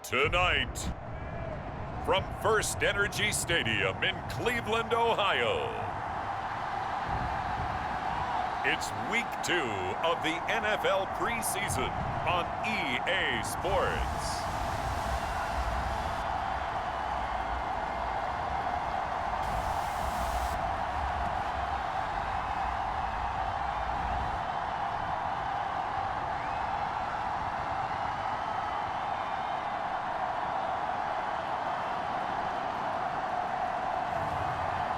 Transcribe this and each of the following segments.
Tonight, from First Energy Stadium in Cleveland, Ohio, it's Week 2 of the NFL preseason on EA Sports.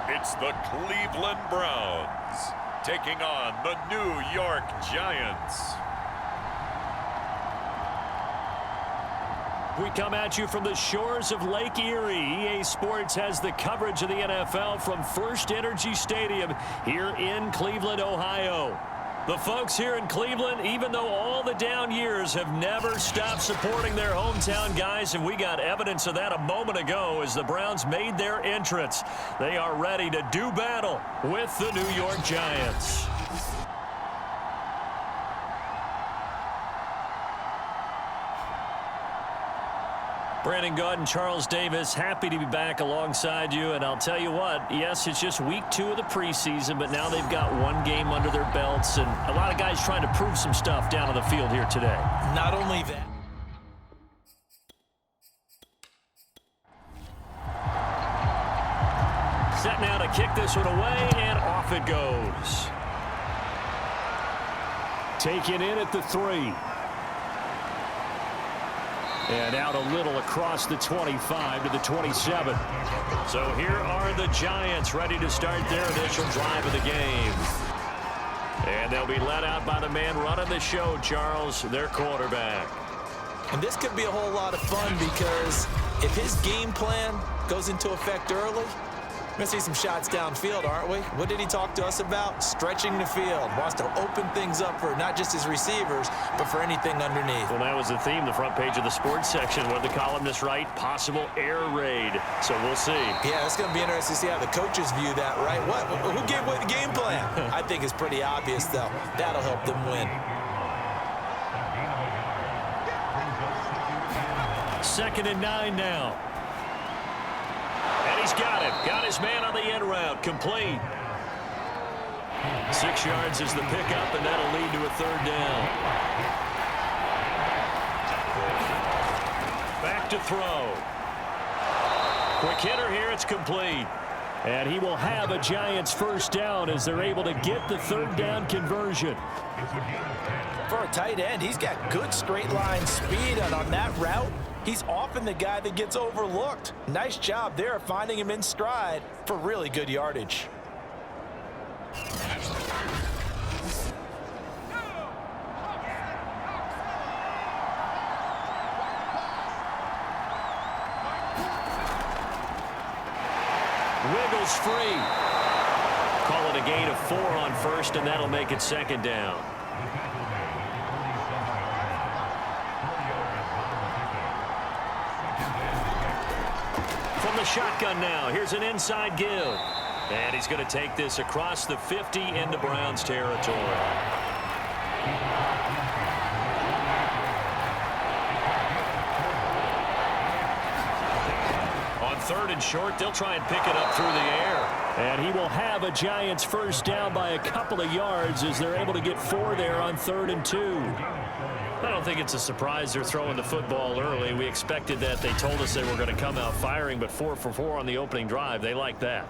It's the Cleveland Browns taking on the New York Giants. We come at you from the shores of Lake Erie. EA Sports has the coverage of the NFL from First Energy Stadium here in Cleveland, Ohio. The folks here in Cleveland, even though all the down years, have never stopped supporting their hometown guys, and we got evidence of that a moment ago as the Browns made their entrance. They are ready to do battle with the New York Giants. Brandon Gaudin, Charles Davis, happy to be back alongside you. And I'll tell you what, yes, it's just week 2 of the preseason, but now they've got one game under their belts. And a lot of guys trying to prove some stuff down on the field here today. Not only that. Set now to kick this one away, and off it goes. Taken in at the 3. And out a little across the 25 to the 27. So here are the Giants ready to start their initial drive of the game. And they'll be led out by the man running the show, Charles, their quarterback. And this could be a whole lot of fun because if his game plan goes into effect early, we're going to see some shots downfield, aren't we? What did he talk to us about? Stretching the field. Wants to open things up for not just his receivers, but for anything underneath. Well, that was the theme, the front page of the sports section. What did the columnist write? Possible air raid. So we'll see. Yeah, it's going to be interesting to see how the coaches view that, right? What? Who gave away the game plan? I think it's pretty obvious, though. That'll help them win. Second and 9 now. And he's got it. Got his man on the end route. Complete. 6 yards is the pickup, and that'll lead to a 3rd down. Back to throw. Quick hitter here. It's complete. And he will have a Giants 1st down as they're able to get the 3rd down conversion. For a tight end, he's got good straight line speed, and on that route, he's often the guy that gets overlooked. Nice job there of finding him in stride for really good yardage. Wiggles free. Call it a gain of 4 on 1st, and that'll make it 2nd down. The shotgun now. Here's an inside give. And he's going to take this across the 50 into Browns territory. On 3rd and short, they'll try and pick it up through the air. And he will have a Giants 1st down by a couple of yards as they're able to get 4 there on 3rd and 2. I don't think it's a surprise they're throwing the football early. We expected that. They told us they were going to come out firing, but 4 for 4 on the opening drive. They like that.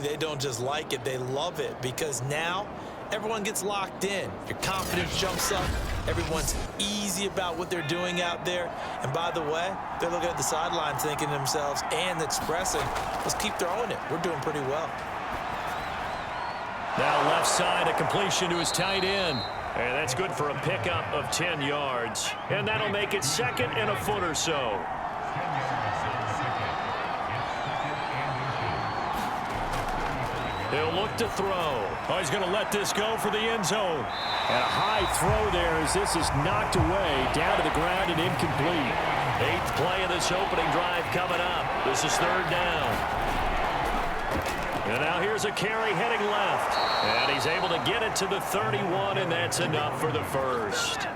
They don't just like it, they love it, because now everyone gets locked in. Your confidence jumps up. Everyone's easy about what they're doing out there. And by the way, they're looking at the sideline thinking to themselves and expressing, let's keep throwing it. We're doing pretty well. Now left side, a completion to his tight end. And that's good for a pickup of 10 yards. And that'll make it 2nd and a foot or so. He'll look to throw. Oh, he's going to let this go for the end zone. And a high throw there as this is knocked away, down to the ground and incomplete. 8th play of this opening drive coming up. This is 3rd down. And now here's a carry heading left. And he's able to get it to the 31, and that's enough for the 1st.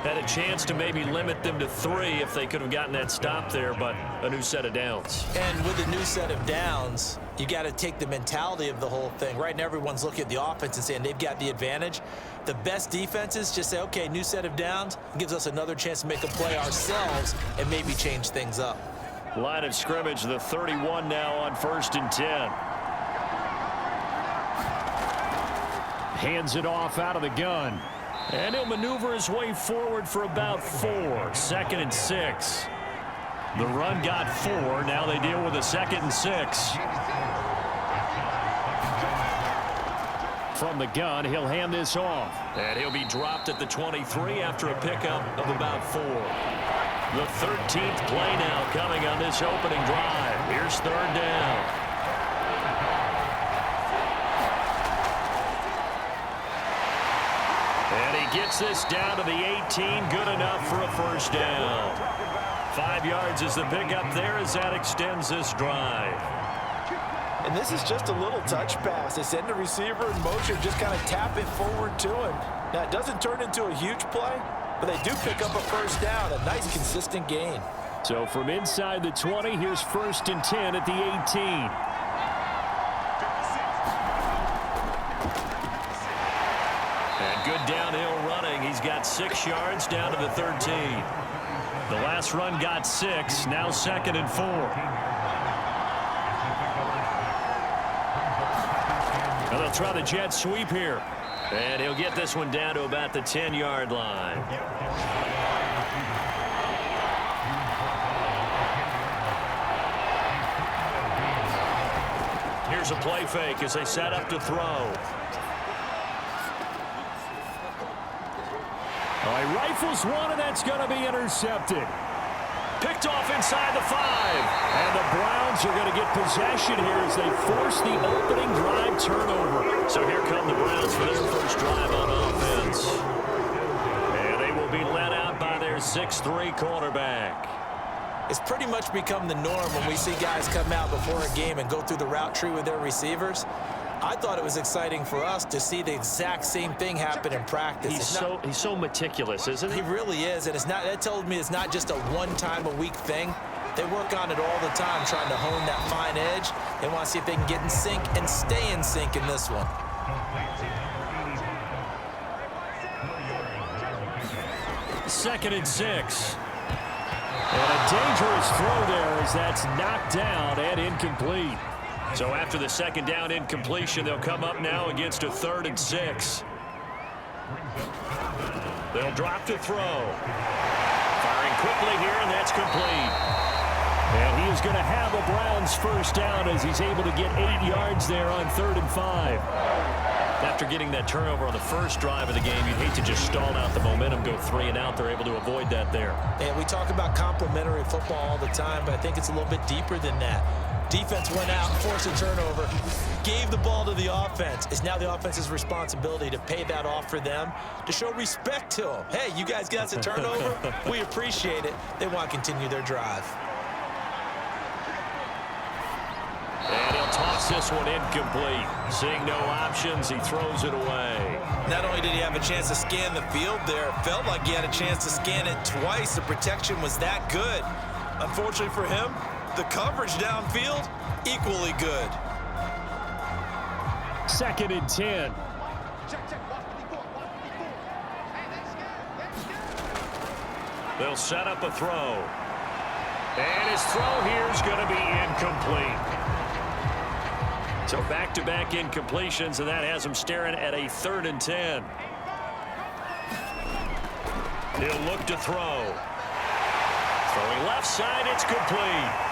Had a chance to maybe limit them to 3 if they could have gotten that stop there, but a new set of downs. And with a new set of downs, you got to take the mentality of the whole thing. Right now, everyone's looking at the offense and saying they've got the advantage. The best defenses just say, okay, new set of downs. It gives us another chance to make a play ourselves and maybe change things up. Line of scrimmage, the 31 now on 1st and 10. Hands it off out of the gun. And he'll maneuver his way forward for about 4. 2nd and 6. The run got 4. Now they deal with a 2nd and 6. From the gun, he'll hand this off. And he'll be dropped at the 23 after a pickup of about 4. The 13th play now coming on this opening drive. Here's 3rd down. And he gets this down to the 18. Good enough for a 1st down. 5 yards is the pickup there as that extends this drive. And this is just a little touch pass. They send the receiver in motion, just kind of tap it forward to him. Now, it doesn't turn into a huge play, but they do pick up a 1st down, a nice, consistent gain. So from inside the 20, here's 1st and 10 at the 18. And good downhill running. He's got 6 yards down to the 13. The last run got 6. Now 2nd and 4. And they'll try the jet sweep here. And he'll get this one down to about the 10-yard line. Here's a play fake as they set up to throw. He rifles one, and that's going to be intercepted. Picked off inside the 5. And the Browns are going to get possession here as they force the opening drive turnover. So here come the Browns for their first drive on offense. And they will be led out by their 6'3" quarterback. It's pretty much become the norm when we see guys come out before a game and go through the route tree with their receivers. I thought it was exciting for us to see the exact same thing happen in practice. He's so meticulous, isn't he? He really is, and that told me it's not just a one-time-a-week thing. They work on it all the time, trying to hone that fine edge. They want to see if they can get in sync and stay in sync in this one. 2nd and 6. And a dangerous throw there as that's knocked down and incomplete. So after the 2nd down incompletion, they'll come up now against a 3rd and 6. They'll drop to throw. Firing quickly here, and that's complete. And he is going to have the Browns' 1st down as he's able to get 8 yards there on 3rd and 5. After getting that turnover on the first drive of the game, you'd hate to just stall out the momentum, go 3 and out. They're able to avoid that there. And we talk about complementary football all the time, but I think it's a little bit deeper than that. Defense went out, forced a turnover, gave the ball to the offense. It's now the offense's responsibility to pay that off for them, to show respect to them. Hey, you guys got us a turnover? We appreciate it. They want to continue their drive. And he'll toss this one incomplete. Seeing no options, he throws it away. Not only did he have a chance to scan the field there, it felt like he had a chance to scan it twice. The protection was that good. Unfortunately for him, the coverage downfield, equally good. 2nd and 10. They'll set up a throw. And his throw here is going to be incomplete. So back-to-back incompletions, and that has him staring at a 3rd and 10. He'll look to throw. Throwing left side, it's complete.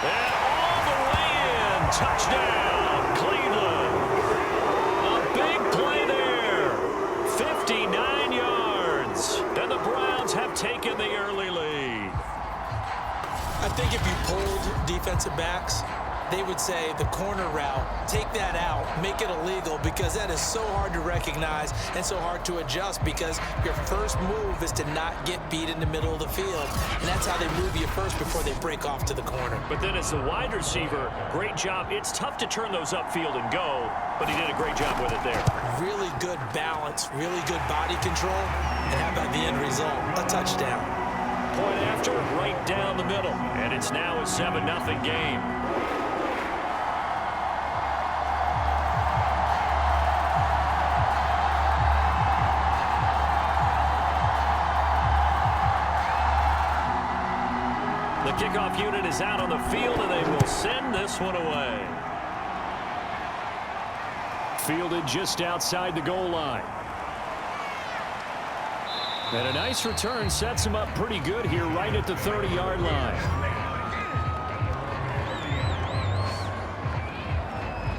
And all the way in. Touchdown, Cleveland. A big play there. 59 yards. And the Browns have taken the early lead. I think if you pulled defensive backs, they would say the corner route, take that out, make it illegal, because that is so hard to recognize and so hard to adjust, because your first move is to not get beat in the middle of the field, and that's how they move you first before they break off to the corner. But then as the wide receiver, great job. It's tough to turn those upfield and go, but he did a great job with it there. Really good balance, really good body control, and about the end result? A touchdown. Point after, right down the middle. And it's now a 7-0 game. The kickoff unit is out on the field, and they will send this one away. Fielded just outside the goal line. And a nice return sets him up pretty good here right at the 30-yard line.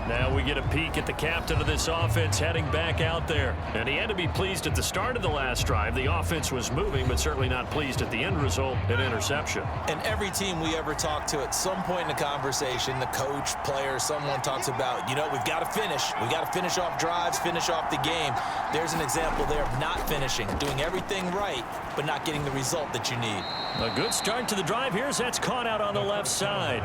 Now we get a peek at the captain of this offense heading back out there. And he had to be pleased at the start of the last drive. The offense was moving, but certainly not pleased at the end result, an interception. And every team we ever talk to at some point in the conversation, the coach, player, someone talks about, you know, we've got to finish. We've got to finish off drives, finish off the game. There's an example there of not finishing, doing everything right, but not getting the result that you need. A good start to the drive here as that's caught out on the left side.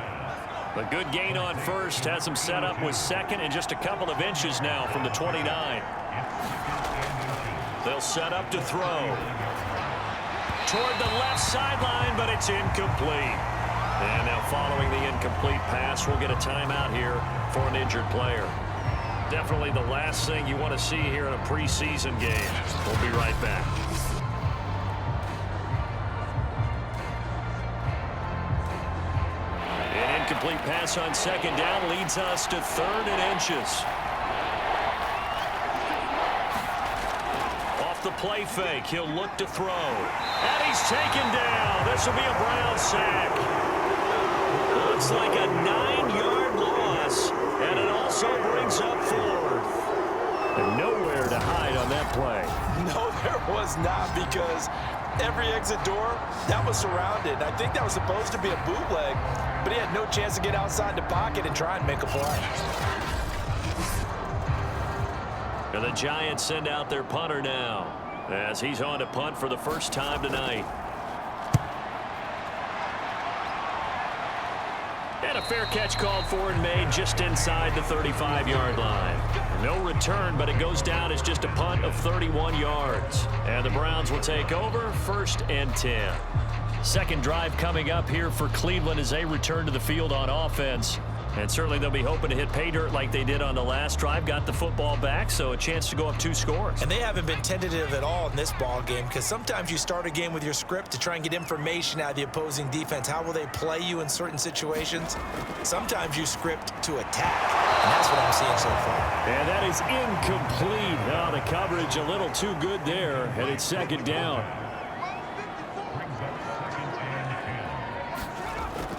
A good gain on first has him set up with second and just a couple of inches now from the 29. They'll set up to throw. Toward the left sideline, but it's incomplete. And now following the incomplete pass, we'll get a timeout here for an injured player. Definitely the last thing you want to see here in a preseason game. We'll be right back. Complete pass on second down leads us to 3rd and inches. Off the play fake, he'll look to throw. And he's taken down. This will be a Brown sack. Looks like a 9-yard loss, and it also brings up 4th. And nowhere to hide on that play. No, there was not, because every exit door, that was surrounded. I think that was supposed to be a bootleg, but he had no chance to get outside the pocket and try and make a play. And the Giants send out their punter now, as he's on to punt for the first time tonight. And a fair catch called for and made just inside the 35-yard line. No return, but it goes down as just a punt of 31 yards. And the Browns will take over 1st and 10. Second drive coming up here for Cleveland as they return to the field on offense. And certainly they'll be hoping to hit pay dirt like they did on the last drive. Got the football back, so a chance to go up 2 scores. And they haven't been tentative at all in this ball game, because sometimes you start a game with your script to try and get information out of the opposing defense. How will they play you in certain situations? Sometimes you script to attack, and that's what I'm seeing so far. And that is incomplete. Now the coverage a little too good there, and it's 2nd down.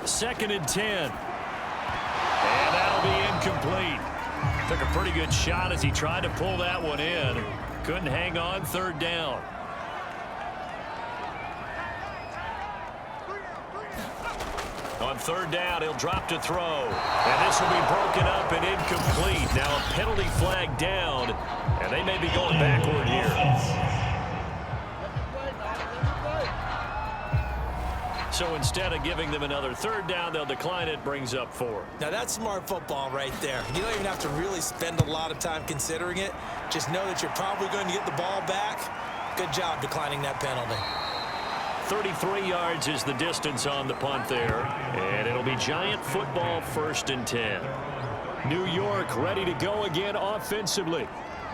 2nd and 10. And that'll be incomplete. Took a pretty good shot as he tried to pull that one in. Couldn't hang on 3rd down. On 3rd down, he'll drop to throw. And this will be broken up and incomplete. Now a penalty flag down, and they may be going backward here. So instead of giving them another 3rd down, they'll decline it. Brings up 4. Now that's smart football right there. You don't even have to really spend a lot of time considering it. Just know that you're probably going to get the ball back. Good job declining that penalty. 33 yards is the distance on the punt there. And it'll be Giant football 1st and 10. New York ready to go again offensively.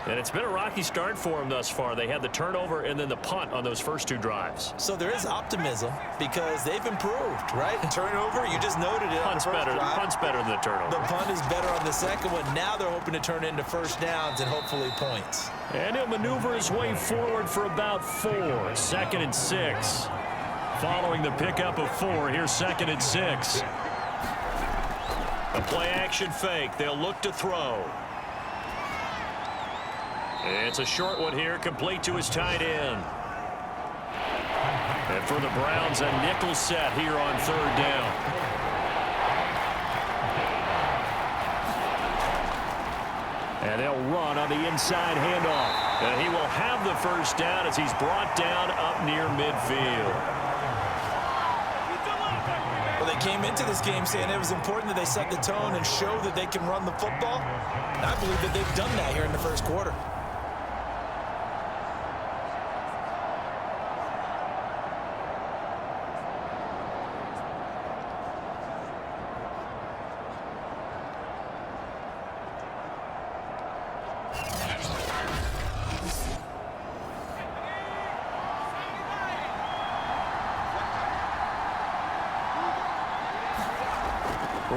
And it's been a rocky start for them thus far. They had the turnover and then the punt on those first 2 drives. So there is optimism because they've improved, right? Turnover, you just noted it. Punt's better than the turnover. The punt is better on the second one. Now they're hoping to turn it into 1st downs and hopefully points. And he'll maneuver his way forward for about 4. 2nd and 6. Following the pickup of 4, here's 2nd and 6. A play action fake. They'll look to throw. It's a short one here, complete to his tight end. And for the Browns, a nickel set here on 3rd down. And they'll run on the inside handoff. And he will have the 1st down as he's brought down up near midfield. Well, they came into this game saying it was important that they set the tone and show that they can run the football. And I believe that they've done that here in the 1st quarter.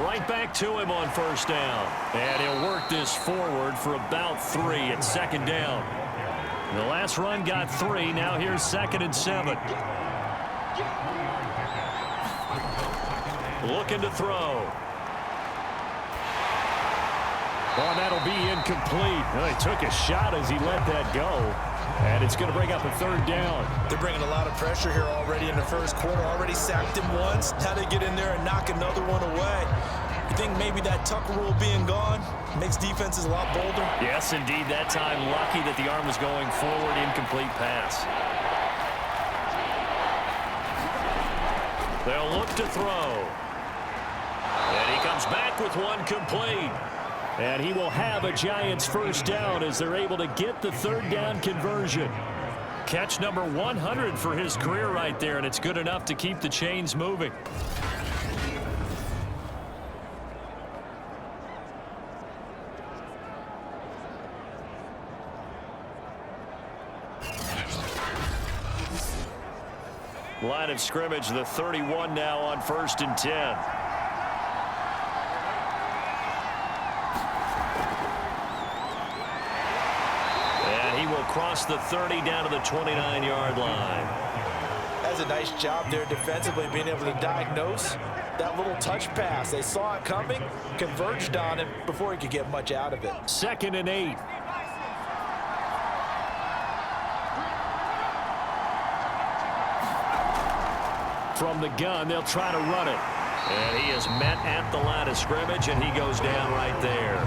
Right back to him on first down. And he'll work this forward for about 3 at second down. The last run got 3. Now here's 2nd and 7. Looking to throw. Oh, that'll be incomplete. Oh, he took a shot as he let that go. And it's going to bring up a 3rd down. They're bringing a lot of pressure here already in the first quarter. Already sacked him once. Now they get in there and knock another one away. You think maybe that Tucker rule being gone makes defenses a lot bolder? Yes, indeed. That time, lucky that the arm was going forward. Incomplete pass. They'll look to throw. And he comes back with one complete. And he will have a Giants first down as they're able to get the 3rd down conversion. Catch number 100 for his career right there, and it's good enough to keep the chains moving. Line of scrimmage, the 31 now on 1st and 10. Across the 30 down to the 29-yard line. That's a nice job there defensively, being able to diagnose that little touch pass. They saw it coming, converged on it before he could get much out of it. 2nd and 8. From the gun, they'll try to run it. And he is met at the line of scrimmage, and he goes down right there.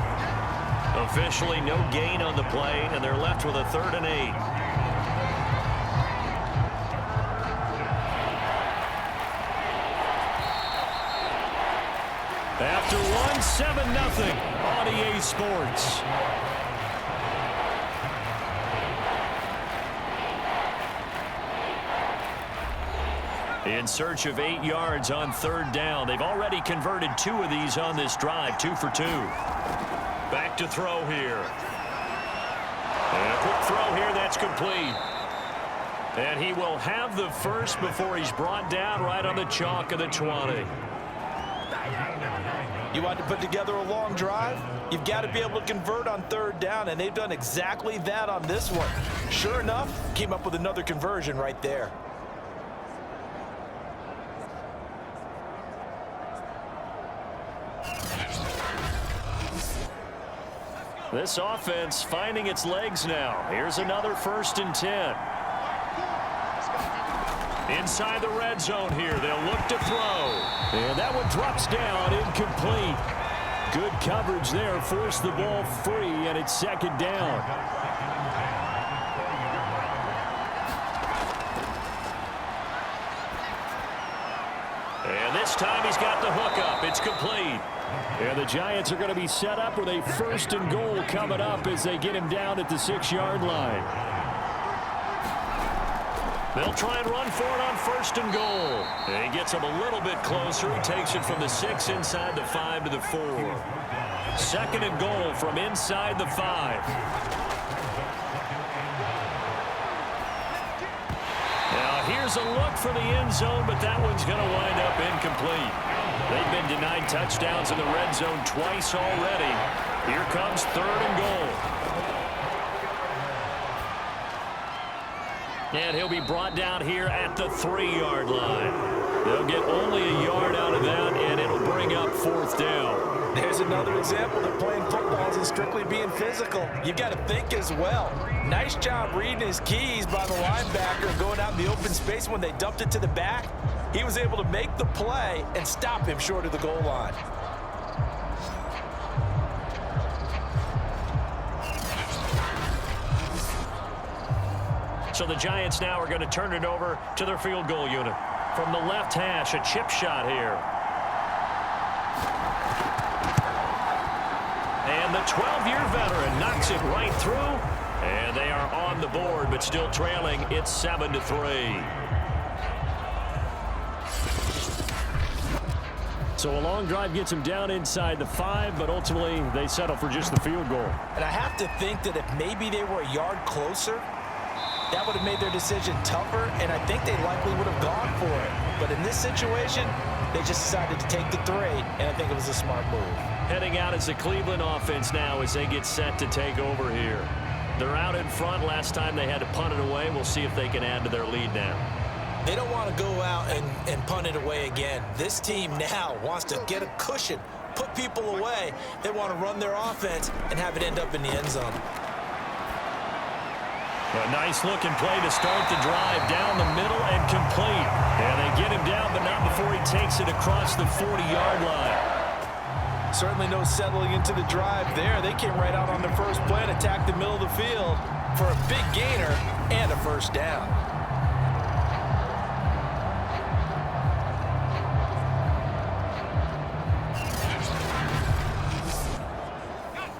Officially no gain on the play, and they're left with a 3rd and 8. After one, 7-0 on EA Sports. In search of 8 yards on 3rd down. They've already converted 2 of these on this drive, 2 for 2. Back to throw here. And a quick throw here, that's complete. And he will have the first before he's brought down right on the chalk of the 20. You want to put together a long drive? You've got to be able to convert on 3rd down, and they've done exactly that on this one. Sure enough, came up with another conversion right there. This offense finding its legs now. Here's another 1st and 10. Inside the red zone here. They'll look to throw. And that one drops down, incomplete. Good coverage there. Forced the ball free, and it's 2nd down. And this time he's got the hook up. It's complete. And the Giants are going to be set up with a 1st and goal coming up as they get him down at the 6-yard line. They'll try and run for it on 1st and goal. And he gets him a little bit closer. He takes it from the 6 inside the 5 to the 4. 2nd and goal from inside the 5. Now here's a look for the end zone, but that one's going to wind up incomplete. They've been denied touchdowns in the red zone twice already. Here comes 3rd and goal. And he'll be brought down here at the 3-yard line. They'll get only a yard out of that, and it'll bring up 4th down. There's another example that playing football isn't strictly being physical. You've got to think as well. Nice job reading his keys by the linebacker and going out in the open space when they dumped it to the back. He was able to make the play and stop him short of the goal line. So the Giants now are going to turn it over to their field goal unit. From the left hash, a chip shot here. And the 12-year veteran knocks it right through. And they are on the board, but still trailing. It's 7-3. So a long drive gets him down inside the 5, but ultimately they settle for just the field goal. And I have to think that if maybe they were a yard closer, That would have made their decision tougher, and I think they likely would have gone for it. But in this situation, they just decided to take the 3, and I think it was a smart move. Heading out as the Cleveland offense now as they get set to take over here. They're out in front. Last time they had to punt it away. We'll see if they can add to their lead now. They don't want to go out and punt it away again. This team now wants to get a cushion, put people away. They want to run their offense and have it end up in the end zone. A nice-looking play to start the drive down the middle and complete. And they get him down, but not before he takes it across the 40-yard line. Certainly no settling into the drive there. They came right out on the first play and attacked the middle of the field for a big gainer and a first down.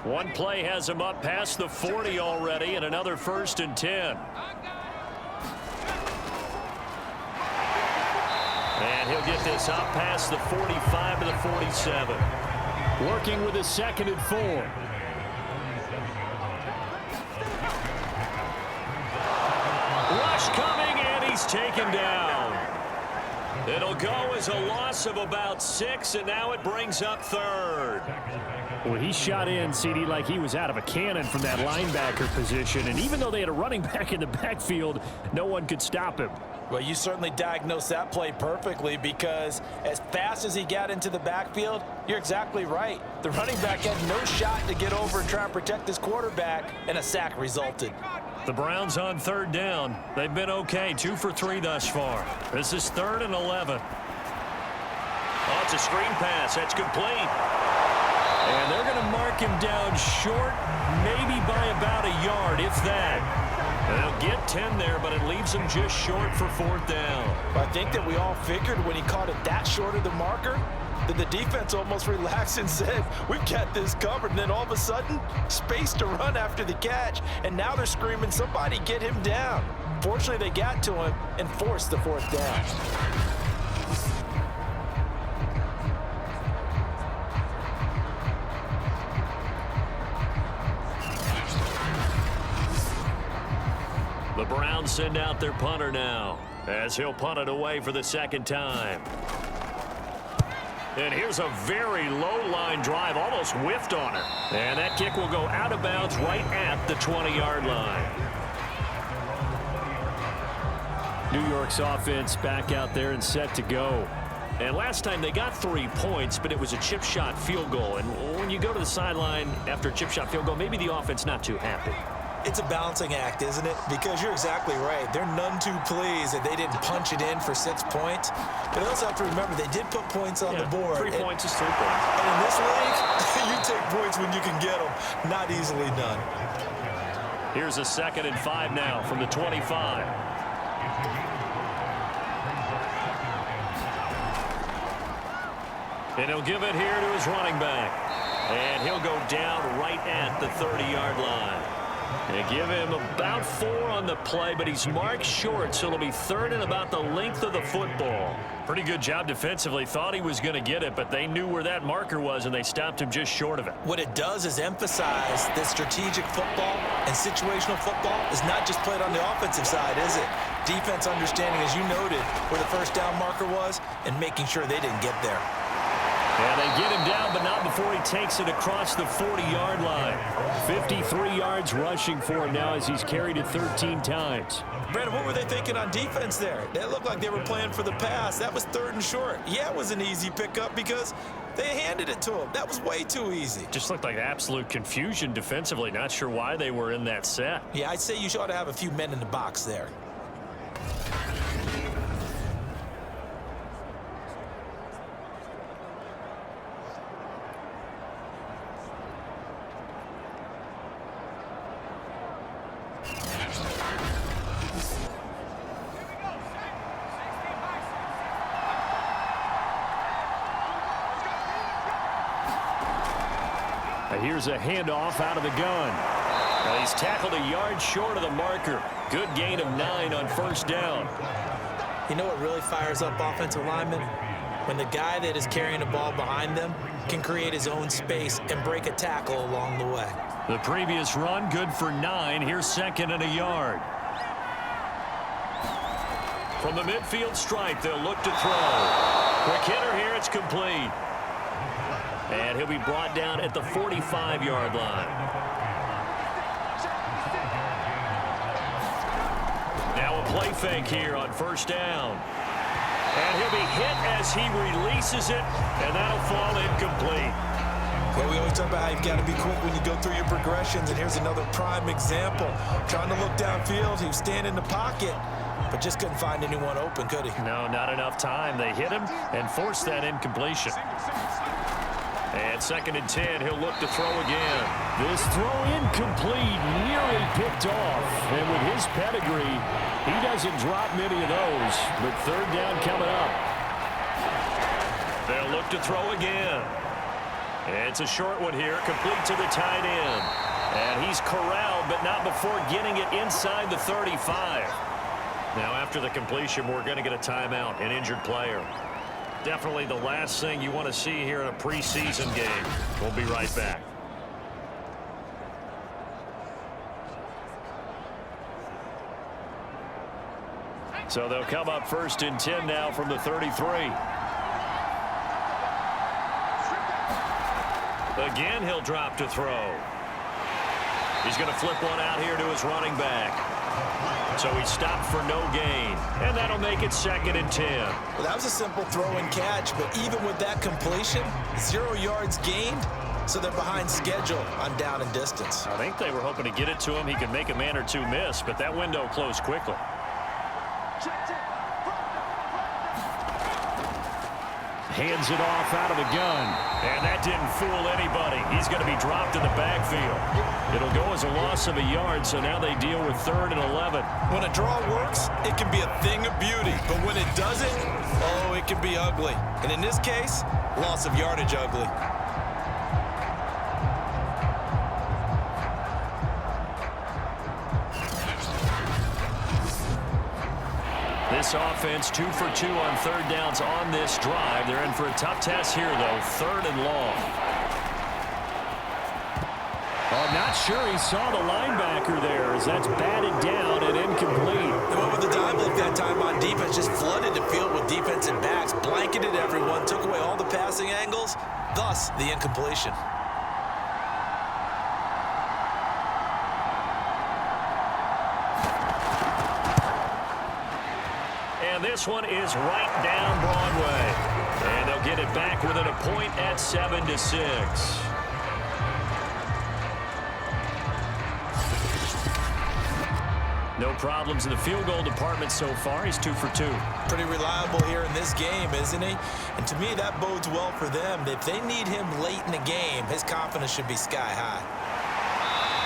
One play has him up past the 40 already, and another 1st and 10. And he'll get this up past the 45 to the 47. Working with a 2nd and 4. Rush coming, and he's taken down. It'll go as a loss of about 6, and now it brings up 3rd. Well, he shot in, CD, like he was out of a cannon from that linebacker position. And even though they had a running back in the backfield, no one could stop him. Well, you certainly diagnosed that play perfectly, because as fast as he got into the backfield, you're exactly right. The running back had no shot to get over and try and protect his quarterback, and a sack resulted. The Browns on 3rd down. They've been okay, 2 for 3 thus far. This is 3rd and 11. Oh, it's a screen pass. That's complete. And they're going to mark him down short, maybe by about a yard, if that. They'll get 10 there, but it leaves him just short for 4th down. I think that we all figured when he caught it that short of the marker, that the defense almost relaxed and said, we've got this covered. And then all of a sudden, space to run after the catch. And now they're screaming, somebody get him down. Fortunately, they got to him and forced the 4th down. The Browns send out their punter now, as he'll punt it away for the 2nd time. And here's a very low-line drive, almost whiffed on her. And that kick will go out of bounds right at the 20-yard line. New York's offense back out there and set to go. And last time they got 3 points, but it was a chip shot field goal. And when you go to the sideline after a chip shot field goal, maybe the offense not too happy. It's a balancing act, isn't it? Because you're exactly right. They're none too pleased that they didn't punch it in for 6 points. But they also have to remember they did put points on the board. 3 points is 3 points. And in this league, you take points when you can get them. Not easily done. Here's a 2nd and 5 now from the 25. And he'll give it here to his running back. And he'll go down right at the 30-yard line. They give him about 4 on the play, but he's marked short, so it'll be 3rd and about the length of the football. Pretty good job defensively. Thought he was going to get it, but they knew where that marker was, and they stopped him just short of it. What it does is emphasize that strategic football and situational football is not just played on the offensive side, is it? Defense understanding, as you noted, where the 1st down marker was and making sure they didn't get there. And they get him down, but not before he takes it across the 40-yard line. 53 yards rushing for him now as he's carried it 13 times. Brandon, what were they thinking on defense there? They looked like they were playing for the pass. That was 3rd and short. Yeah, it was an easy pickup because they handed it to him. That was way too easy. Just looked like absolute confusion defensively. Not sure why they were in that set. Yeah, I'd say you ought to have a few men in the box there. Here's a handoff out of the gun. Now he's tackled a yard short of the marker. Good gain of 9 on 1st down. You know what really fires up offensive linemen? When the guy that is carrying the ball behind them can create his own space and break a tackle along the way. The previous run good for 9. Here's 2nd and a yard. From the midfield stripe, they'll look to throw. Quick hitter here, it's complete. And he'll be brought down at the 45-yard line. Now a play fake here on first down. And he'll be hit as he releases it, and that'll fall incomplete. Well, we always talk about how you've got to be quick when you go through your progressions, and here's another prime example. Trying to look downfield, he was standing in the pocket, but just couldn't find anyone open, could he? No, not enough time. They hit him and forced that incompletion. And 2nd and 10, he'll look to throw again. This throw incomplete, nearly picked off. And with his pedigree, he doesn't drop many of those. But 3rd down coming up. They'll look to throw again. It's a short one here, complete to the tight end. And he's corralled, but not before getting it inside the 35. Now, after the completion, we're going to get a timeout, an injured player. Definitely the last thing you want to see here in a preseason game. We'll be right back. So they'll come up 1st and 10 now from the 33. Again, he'll drop to throw. He's going to flip one out here to his running back. So he stopped for no gain, and that'll make it 2nd and 10. Well, that was a simple throw and catch, but even with that completion, 0 yards gained, so they're behind schedule on down and distance. I think they were hoping to get it to him. He could make a man or two miss, but that window closed quickly. Hands it off out of the gun. And that didn't fool anybody. He's going to be dropped in the backfield. It'll go as a loss of a yard, so now they deal with 3rd and 11. When a draw works, it can be a thing of beauty. But when it doesn't, oh, it can be ugly. And in this case, loss of yardage ugly. This offense 2 for 2 on 3rd downs on this drive. They're in for a tough test here, though. 3rd and long. Oh, I'm not sure he saw the linebacker there as that's batted down and incomplete. They went with the dive look that time on defense, just flooded the field with defensive backs, blanketed everyone, took away all the passing angles, thus the incompletion. This one is right down Broadway. And they'll get it back within a point at 7-6. No problems in the field goal department so far. He's 2 for 2. Pretty reliable here in this game, isn't he? And to me, that bodes well for them. If they need him late in the game, his confidence should be sky high.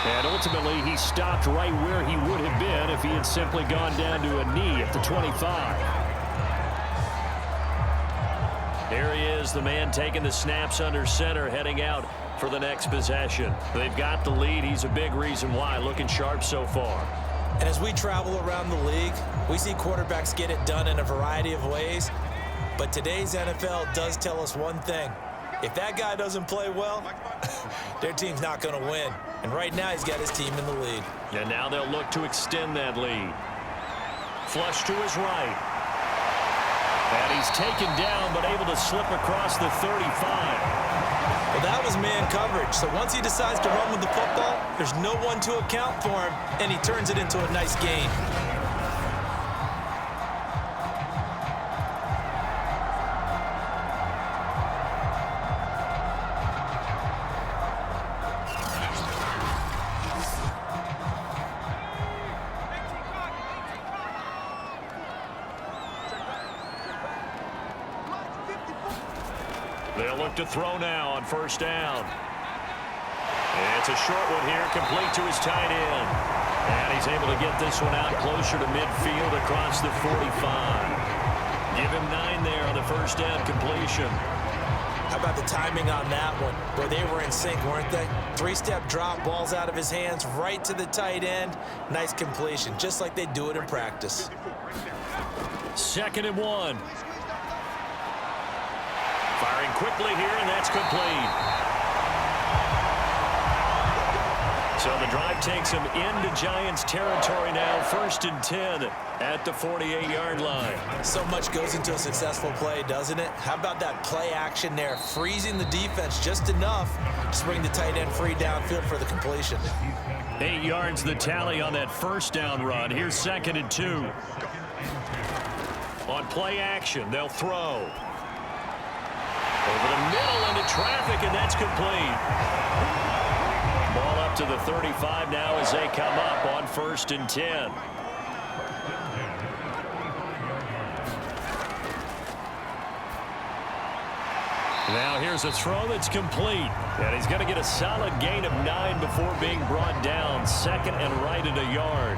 And ultimately, he stopped right where he would have been if he had simply gone down to a knee at the 25. Here he is, the man taking the snaps under center, heading out for the next possession. They've got the lead. He's a big reason why. Looking sharp so far. And as we travel around the league, we see quarterbacks get it done in a variety of ways. But today's NFL does tell us one thing. If that guy doesn't play well, their team's not going to win. And right now, he's got his team in the lead. And now they'll look to extend that lead. Flush to his right. And he's taken down, but able to slip across the 35. Well, that was man coverage. So once he decides to run with the football, there's no one to account for him, and he turns it into a nice gain. They'll look to throw now on 1st down. It's a short one here, complete to his tight end. And he's able to get this one out closer to midfield across the 45. Give him 9 there on the 1st down completion. How about the timing on that one? Where they were in sync, weren't they? 3-step drop, balls out of his hands, right to the tight end. Nice completion, just like they do it in practice. 2nd and 1. Firing quickly here, and that's complete. So the drive takes him into Giants territory now, 1st and 10 at the 48-yard line. So much goes into a successful play, doesn't it? How about that play action there, freezing the defense just enough to bring the tight end free downfield for the completion. 8 yards the tally on that first down run. Here's 2nd and 2. On play action, they'll throw. Over the middle into traffic, and that's complete. Ball up to the 35 now as they come up on 1st and 10. Now here's a throw that's complete. And he's going to get a solid gain of 9 before being brought down. 2nd and right at a yard.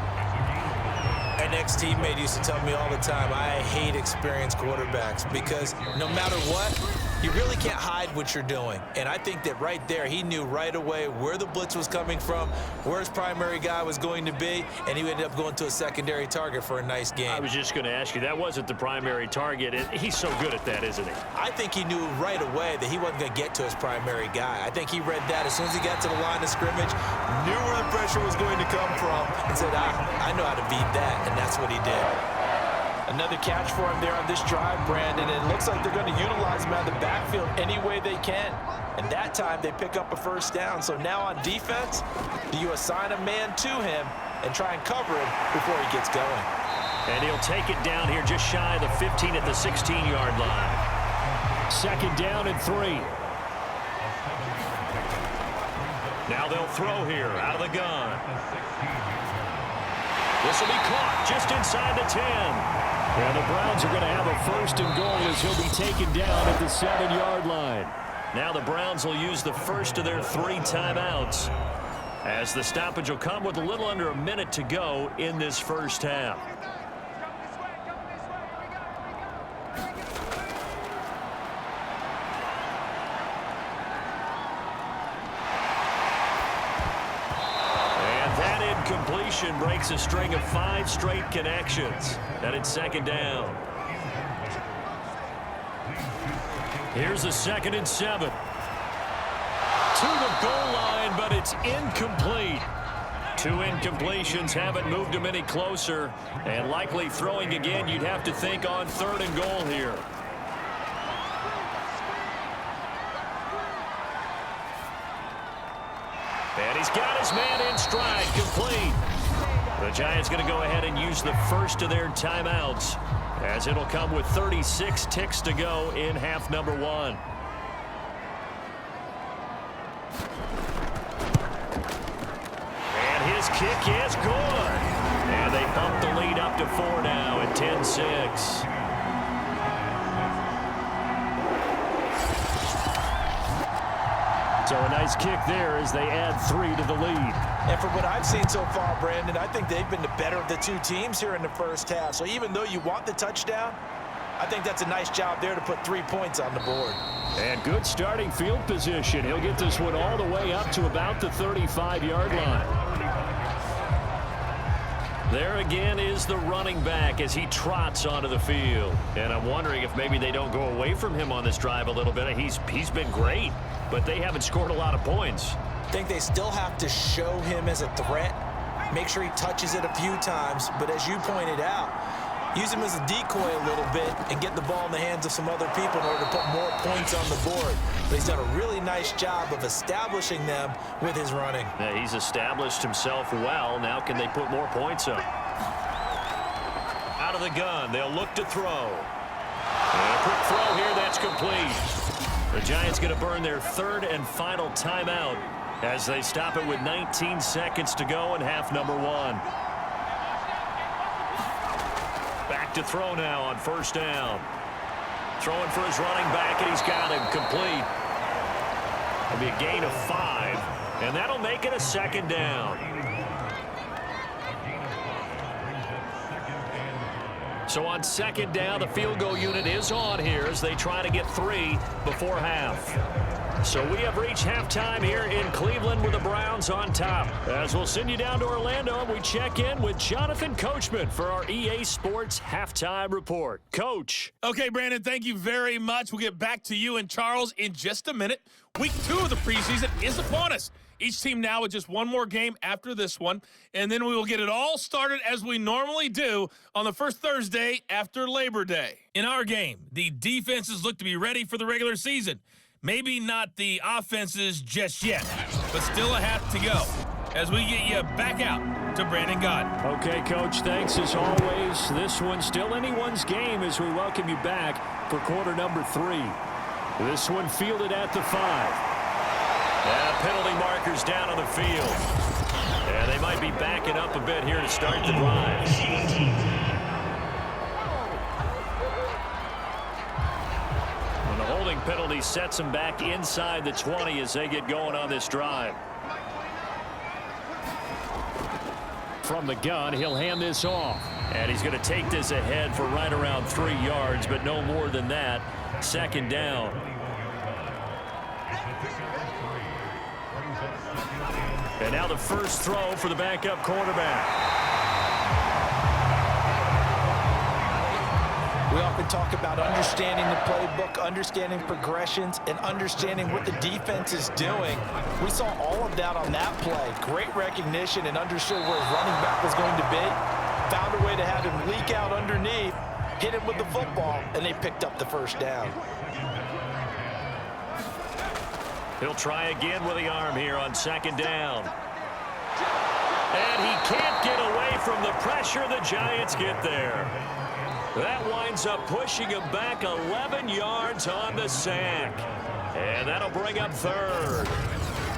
An ex-teammate used to tell me all the time, I hate experienced quarterbacks because no matter what, you really can't hide what you're doing. And I think that right there, he knew right away where the blitz was coming from, where his primary guy was going to be, and he ended up going to a secondary target for a nice game. I was just going to ask you, that wasn't the primary target. He's so good at that, isn't he? I think he knew right away that he wasn't going to get to his primary guy. I think he read that as soon as he got to the line of scrimmage, knew where the pressure was going to come from, and said, I know how to beat that, and that's what he did. Another catch for him there on this drive, Brandon. It looks like they're going to utilize him out of the backfield any way they can. And that time, they pick up a first down. So now on defense, do you assign a man to him and try and cover him before he gets going? And he'll take it down here just shy of the 15 at the 16-yard line. 2nd down and 3. Now they'll throw here out of the gun. This will be caught just inside the 10. And the Browns are going to have a 1st and goal as he'll be taken down at the 7-yard line. Now the Browns will use the first of their 3 timeouts as the stoppage will come with a little under a minute to go in this first half. Completion breaks a string of 5 straight connections. And it's 2nd down. Here's a 2nd and 7. To the goal line, but it's incomplete. 2 incompletions haven't moved him any closer. And likely throwing again, you'd have to think on 3rd and goal here. And he's got his man in stride, complete. The Giants going to go ahead and use the first of their timeouts as it'll come with 36 ticks to go in half number 1. And his kick is good. And they bump the lead up to 4 now at 10-6. So a nice kick there as they add 3 to the lead. And from what I've seen so far, Brandon, I think they've been the better of the 2 teams here in the first half. So even though you want the touchdown, I think that's a nice job there to put 3 points on the board. And good starting field position. He'll get this one all the way up to about the 35-yard line. There again is the running back as he trots onto the field. And I'm wondering if maybe they don't go away from him on this drive a little bit. He's been great, but they haven't scored a lot of points. I think they still have to show him as a threat, make sure he touches it a few times, but as you pointed out, use him as a decoy a little bit and get the ball in the hands of some other people in order to put more points on the board. But he's done a really nice job of establishing them with his running. Yeah, he's established himself well. Now can they put more points up? Out of the gun, they'll look to throw. And a quick throw here, that's complete. The Giants going to burn their 3rd and final timeout as they stop it with 19 seconds to go in half number 1. Back to throw now on 1st down. Throwing for his running back, and he's got him complete. It'll be a gain of 5, and that'll make it a 2nd down. So on 2nd down, the field goal unit is on here as they try to get 3 before half. So we have reached halftime here in Cleveland with the Browns on top. As we'll send you down to Orlando, we check in with Jonathan Coachman for our EA Sports Halftime Report. Coach. Okay, Brandon, thank you very much. We'll get back to you and Charles in just a minute. Week 2 of the preseason is upon us. Each team now with just one more game after this one, and then we will get it all started as we normally do on the first Thursday after Labor Day. In our game, the defenses look to be ready for the regular season. Maybe not the offenses just yet, but still a half to go as we get you back out to Brandon Gott. Okay, Coach, thanks as always. This one's still anyone's game as we welcome you back for quarter number 3. This one fielded at the 5. And penalty markers down on the field. And they might be backing up a bit here to start the drive. And the holding penalty sets them back inside the 20 as they get going on this drive. From the gun, he'll hand this off. And he's going to take this ahead for right around 3 yards, but no more than that. Second down. And now the first throw for the backup quarterback. We often talk about understanding the playbook, understanding progressions, and understanding what the defense is doing. We saw all of that on that play. Great recognition and understood where his running back was going to be. Found a way to have him leak out underneath, hit him with the football, and they picked up the first down. He'll try again with the arm here on second down. And he can't get away from the pressure. The Giants get there. That winds up pushing him back 11 yards on the sack. And that'll bring up third.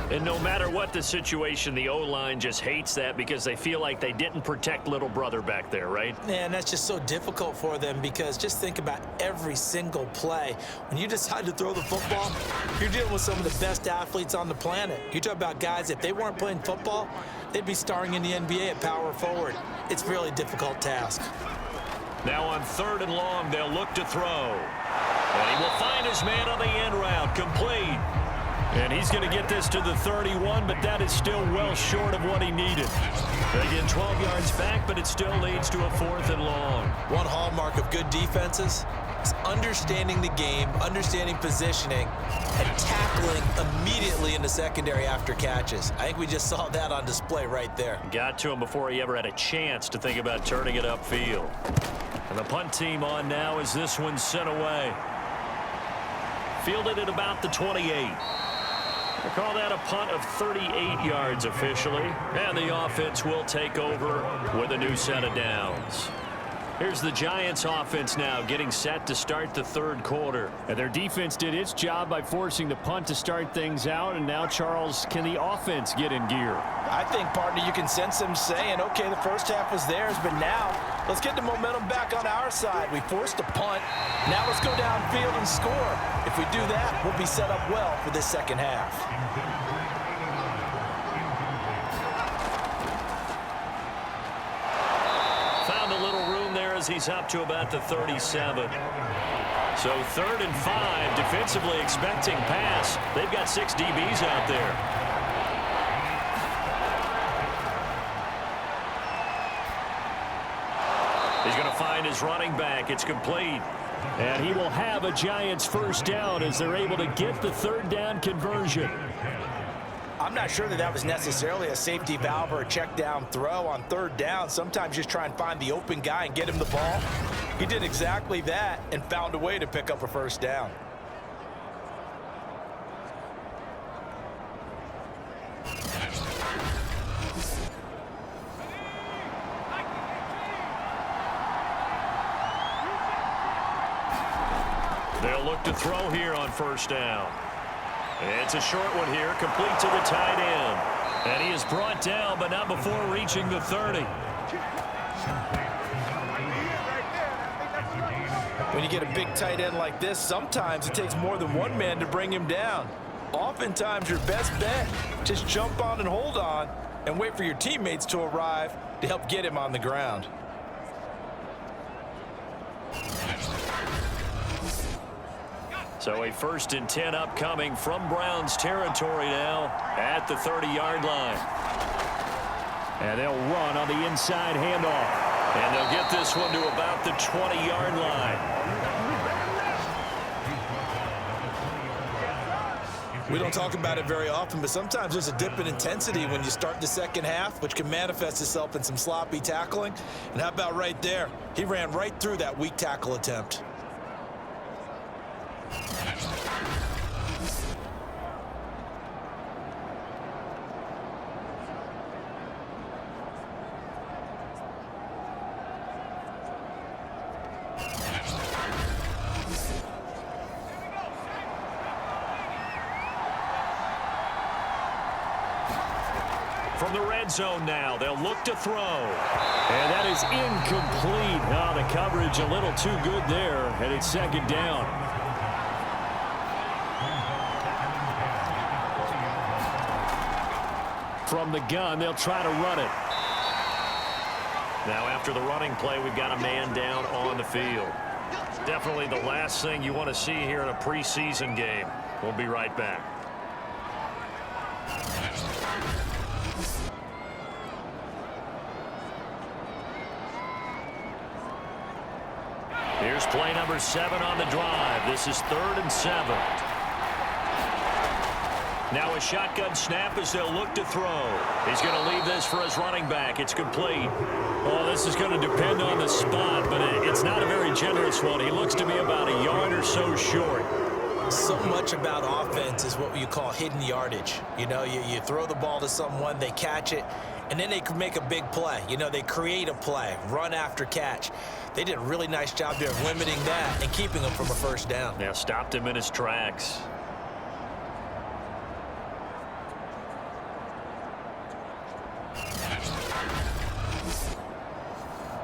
And no matter what the situation, the O-line just hates that because they feel like they didn't protect little brother back there, right? And that's just so difficult for them because just think about every single play. When you decide to throw the football, you're dealing with some of the best athletes on the planet. You talk about guys, if they weren't playing football, they'd be starring in the NBA at power forward. It's a really difficult task. Now on third and long, they'll look to throw. And he will find his man on the end route, complete. And he's going to get this to the 31, but that is still well short of what he needed. Again, 12 yards back, but it still leads to a 4th and long. One hallmark of good defenses is understanding the game, understanding positioning, and tackling immediately in the secondary after catches. I think we just saw that on display right there. Got to him before he ever had a chance to think about turning it upfield. And the punt team on now as this one's sent away. Fielded at about the 28. They call that a punt of 38 yards officially. And the offense will take over with a new set of downs. Here's the Giants offense now getting set to start the third quarter. And their defense did its job by forcing the punt to start things out. And now, Charles, can the offense get in gear? I think, partner, you can sense them saying, okay, the first half was theirs, but now let's get the momentum back on our side. We forced a punt. Now let's go downfield and score. If we do that, we'll be set up well for this second half. Found a little room there as he's up to about the 37. So 3rd and 5, defensively expecting pass. They've got 6 DBs out there. He's going to find his running back. It's complete. And he will have a Giants first down as they're able to get the 3rd down conversion. I'm not sure that was necessarily a safety valve or a check down throw on 3rd down. Sometimes just try and find the open guy and get him the ball. He did exactly that and found a way to pick up a first down. They'll look to throw here on first down. It's a short one here, complete to the tight end. And he is brought down, but not before reaching the 30. When you get a big tight end like this, sometimes it takes more than one man to bring him down. Oftentimes, your best bet, just jump on and hold on and wait for your teammates to arrive to help get him on the ground. So a 1st and 10 upcoming from Browns territory now at the 30-yard line. And they'll run on the inside handoff. And they'll get this one to about the 20-yard line. We don't talk about it very often, but sometimes there's a dip in intensity when you start the second half, which can manifest itself in some sloppy tackling. And how about right there? He ran right through that weak tackle attempt. From the red zone now, they'll look to throw. And that is incomplete. Oh, the coverage a little too good there, and it's second down. From the gun, they'll try to run it. Now, after the running play, we've got a man down on the field. Definitely the last thing you want to see here in a preseason game. We'll be right back. Here's play number 7 on the drive. This is 3rd and 7. Now a shotgun snap as they'll look to throw. He's going to leave this for his running back. It's complete. Oh, this is going to depend on the spot, but it's not a very generous one. He looks to be about a yard or so short. So much about offense is what you call hidden yardage. You know, you throw the ball to someone, they catch it, and then they can make a big play. You know, they create a play, run after catch. They did a really nice job there of limiting that and keeping him from a first down. Yeah, stopped him in his tracks.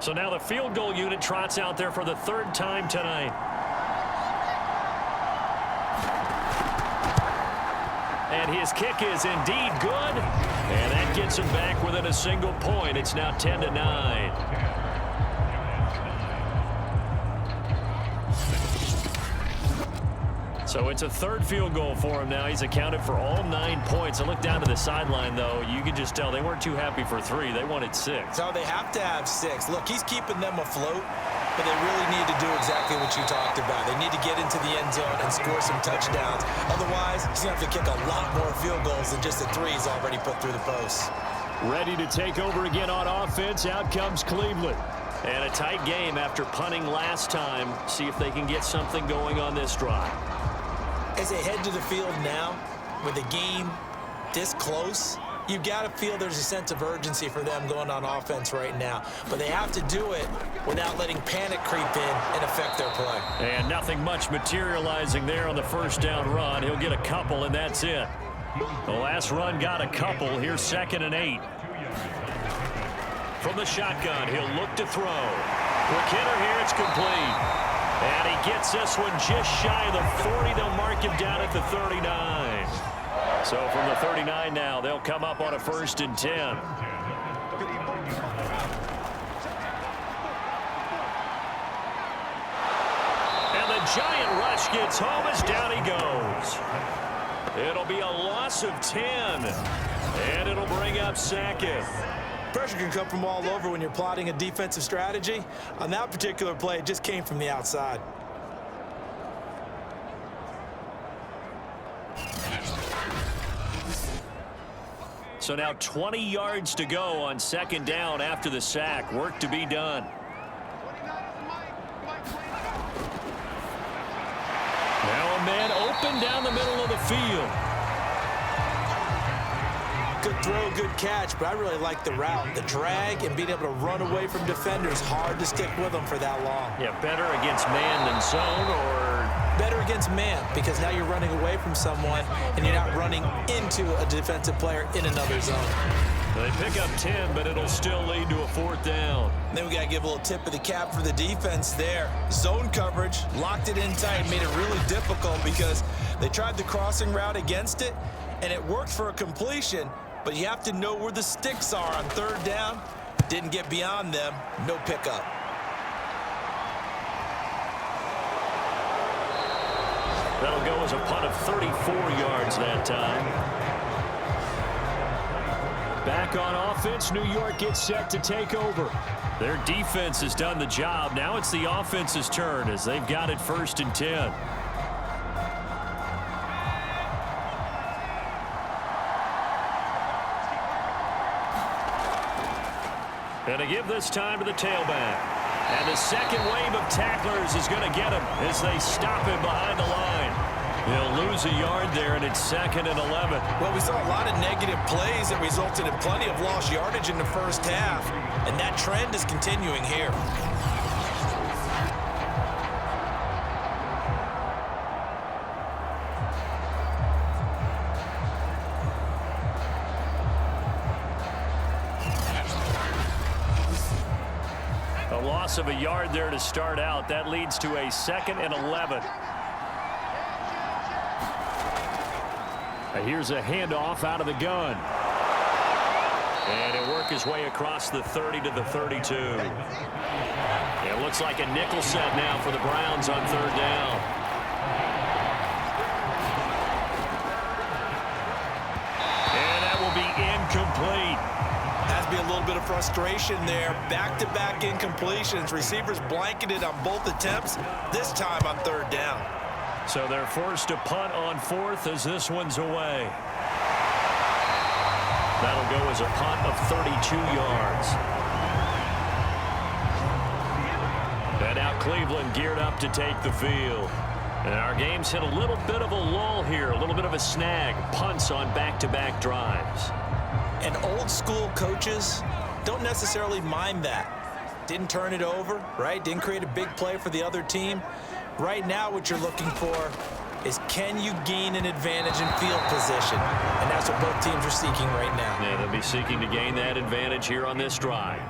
So now the field goal unit trots out there for the 3rd time tonight. And his kick is indeed good. And that gets him back within a single point. It's now 10-9. So it's a 3rd field goal for him now. He's accounted for all 9 points. And look down to the sideline, though. You can just tell they weren't too happy for 3. They wanted 6. So they have to have 6. Look, he's keeping them afloat, but they really need to do exactly what you talked about. They need to get into the end zone and score some touchdowns. Otherwise, he's going to have to kick a lot more field goals than just the 3 he's already put through the posts. Ready to take over again on offense. Out comes Cleveland. And a tight game after punting last time. See if they can get something going on this drive. As they head to the field now, with the game this close, you've got to feel there's a sense of urgency for them going on offense right now. But they have to do it without letting panic creep in and affect their play. And nothing much materializing there on the first down run. He'll get a couple, and that's it. The last run got a couple. Here's 2nd and 8. From the shotgun, he'll look to throw. McKinnon here, it's complete. And he gets this one just shy of the 40. They'll mark him down at the 39. So from the 39 now, they'll come up on a 1st and 10. And the giant rush gets home as down he goes. It'll be a loss of 10. And it'll bring up 2nd. Pressure can come from all over when you're plotting a defensive strategy. On that particular play, it just came from the outside. So now 20 yards to go on 2nd down after the sack. Work to be done. Now a man open down the middle of the field. Good throw, good catch, but I really like the route. The drag and being able to run away from defenders, hard to stick with them for that long. Yeah, better against man than zone, or better against man, because now you're running away from someone and you're not running into a defensive player in another zone. They pick up 10, but it'll still lead to a 4th down. Then we got to give a little tip of the cap for the defense there. Zone coverage, locked it in tight, made it really difficult because they tried the crossing route against it, and it worked for a completion, but you have to know where the sticks are on 3rd down. Didn't get beyond them, no pickup. That'll go as a punt of 34 yards that time. Back on offense, New York gets set to take over. Their defense has done the job. Now it's the offense's turn as they've got it 1st and 10. And to give this time to the tailback. And the second wave of tacklers is going to get him as they stop him behind the line. He'll lose a yard there, and it's 2nd and 11. Well, we saw a lot of negative plays that resulted in plenty of lost yardage in the first half, and that trend is continuing here. A loss of a yard there to start out. That leads to a 2nd and 11. Here's a handoff out of the gun. And he'll work his way across the 30 to the 32. It looks like a nickel set now for the Browns on 3rd down. And that will be incomplete. Has to be a little bit of frustration there. Back-to-back incompletions. Receivers blanketed on both attempts, this time on 3rd down. So they're forced to punt on 4th as this one's away. That'll go as a punt of 32 yards. And now Cleveland geared up to take the field. And our game's hit a little bit of a lull here, a little bit of a snag. Punts on back-to-back drives. And old-school coaches don't necessarily mind that. Didn't turn it over, right? Didn't create a big play for the other team. Right now, what you're looking for is, can you gain an advantage in field position? And that's what both teams are seeking right now. Yeah, they'll be seeking to gain that advantage here on this drive.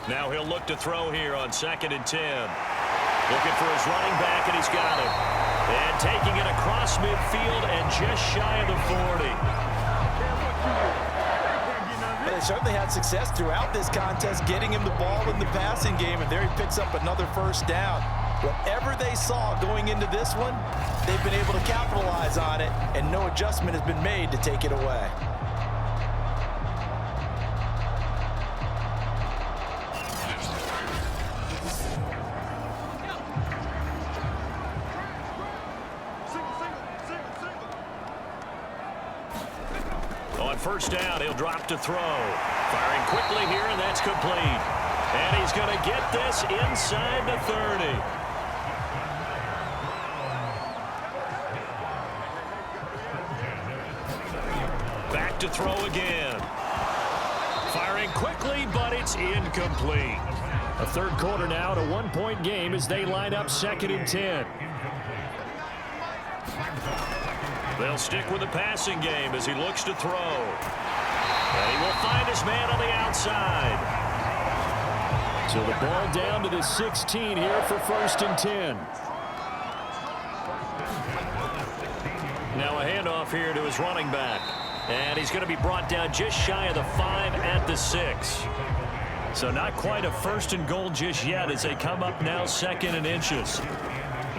Now he'll look to throw here on 2nd and 10. Looking for his running back, and he's got it. And taking it across midfield and just shy of the 40. They certainly had success throughout this contest, getting him the ball in the passing game, and there he picks up another 1st down. Whatever they saw going into this one, they've been able to capitalize on it, and no adjustment has been made to take it away. On 1st down, he'll drop to throw. Firing quickly here, and that's complete. And he's going to get this inside the 30. Back to throw again. Firing quickly, but it's incomplete. A 3rd quarter now, a 1-point game as they line up 2nd and 10. They'll stick with the passing game as he looks to throw. And he will find his man on the outside. So the ball down to the 16 here for 1st and 10. Now a handoff here to his running back. And he's going to be brought down just shy of the 5 at the 6. So not quite a 1st and goal just yet as they come up now 2nd and inches.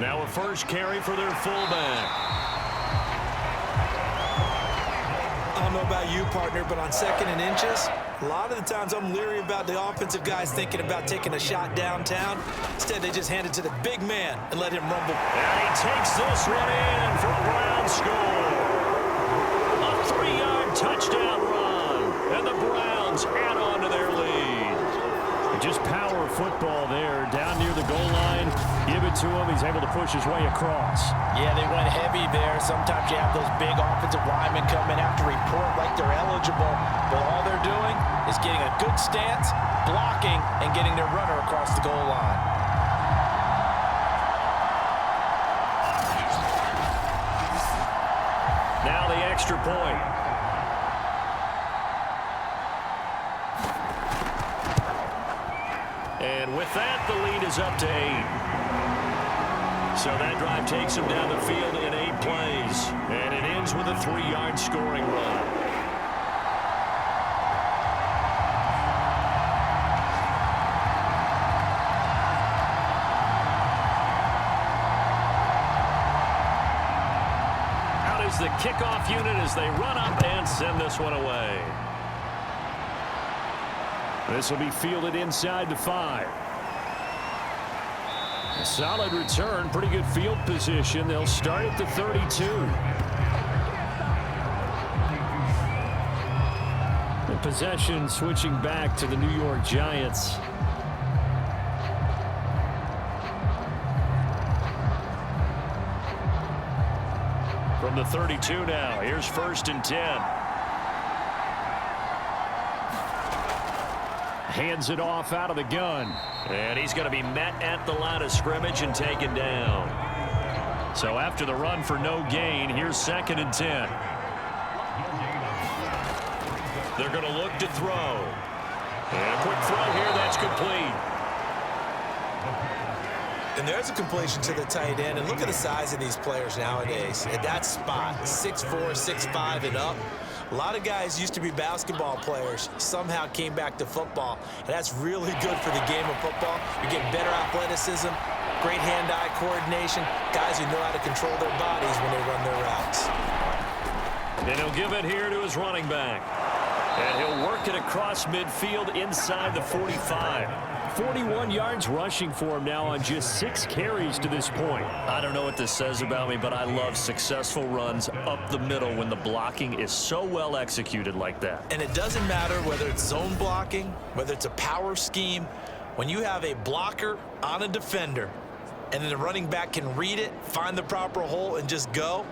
Now a 1st carry for their fullback. I don't know about you, partner, but on 2nd and inches, a lot of the times I'm leery about the offensive guys thinking about taking a shot downtown. Instead, they just hand it to the big man and let him rumble. And he takes this one in for a Brown score. A 3-yard touchdown run. And the Browns add on to their lead. Just power football there down near the goal line. Give it to him. He's able to push his way across. Yeah, they went heavy there. Sometimes you have those big offensive linemen come in after report like they're eligible, but all they're doing is getting a good stance, blocking, and getting their runner across the goal line. Now the extra point. And with that, the lead is up to 8. So that drive takes him down the field in 8 plays. And it ends with a 3-yard scoring run. Out is the kickoff unit as they run up and send this one away. This will be fielded inside the 5. Solid return, pretty good field position. They'll start at the 32. The possession switching back to the New York Giants. From the 32 now, here's 1st and 10. Hands it off out of the gun. And he's going to be met at the line of scrimmage and taken down. So after the run for no gain, here's 2nd and 10. They're going to look to throw. And a quick throw here, that's complete. And there's a completion to the tight end. And look at the size of these players nowadays. At that spot, 6'4", 6'5", and up. A lot of guys used to be basketball players, somehow came back to football, and that's really good for the game of football. You're getting better athleticism, great hand-eye coordination, guys who know how to control their bodies when they run their routes. And he'll give it here to his running back. And he'll work it across midfield inside the 45. 41 yards rushing for him now on just 6 carries to this point. I don't know what this says about me, but I love successful runs up the middle when the blocking is so well executed like that. And it doesn't matter whether it's zone blocking, whether it's a power scheme. When you have a blocker on a defender and then the running back can read it, find the proper hole, and just go,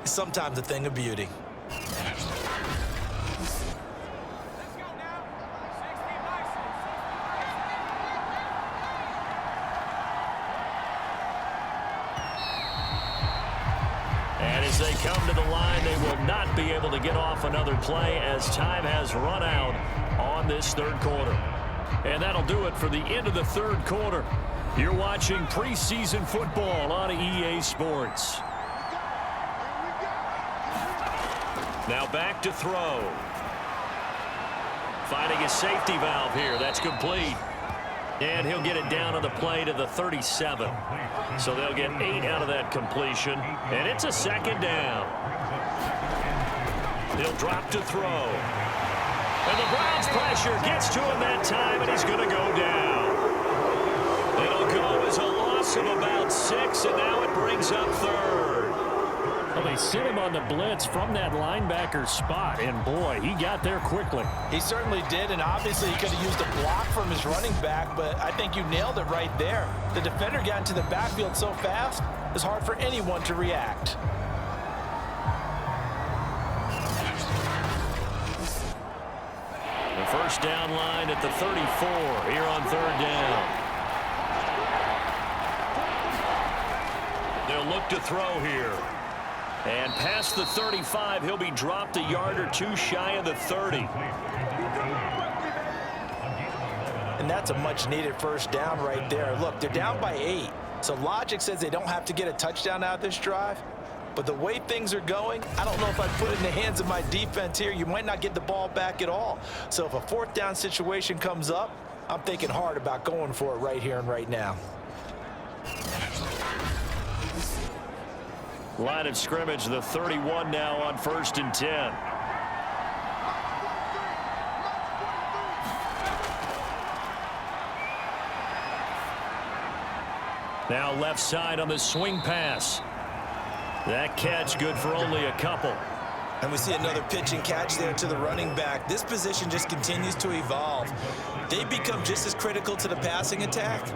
it's sometimes a thing of beauty. And as they come to the line, they will not be able to get off another play as time has run out on this 3rd quarter. And that'll do it for the end of the 3rd quarter. You're watching preseason football on EA Sports. Now back to throw. Finding a safety valve here. That's complete. And he'll get it down on the play to the 37. So they'll get 8 out of that completion. And it's a 2nd down. He'll drop to throw. And the Browns pressure gets to him that time, and he's going to go down. It'll go as a loss of about 6, and now it brings up 3rd. Well, they sit him on the blitz from that linebacker spot, and boy, he got there quickly. He certainly did, and obviously he could have used a block from his running back, but I think you nailed it right there. The defender got into the backfield so fast, it's hard for anyone to react. The 1st down line at the 34 here on 3rd down. They'll look to throw here. And past the 35, he'll be dropped a yard or 2 shy of the 30. And that's a much-needed 1st down right there. Look, they're down by 8, so logic says they don't have to get a touchdown out of this drive. But the way things are going, I don't know if I put it in the hands of my defense here. You might not get the ball back at all. So if a 4th down situation comes up, I'm thinking hard about going for it right here and right now. Line of scrimmage, the 31 now on 1st and 10. Now left side on the swing pass. That catch good for only a couple. And we see another pitch and catch there to the running back. This position just continues to evolve. They become just as critical to the passing attack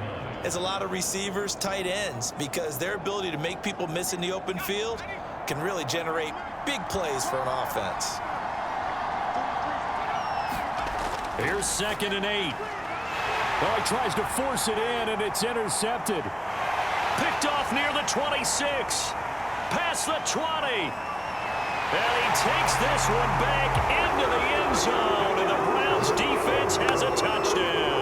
as a lot of receivers, tight ends, because their ability to make people miss in the open field can really generate big plays for an offense. Here's 2nd and 8. Well, he tries to force it in, and it's intercepted. Picked off near the 26. Past the 20. And he takes this one back into the end zone, and the Browns defense has a touchdown.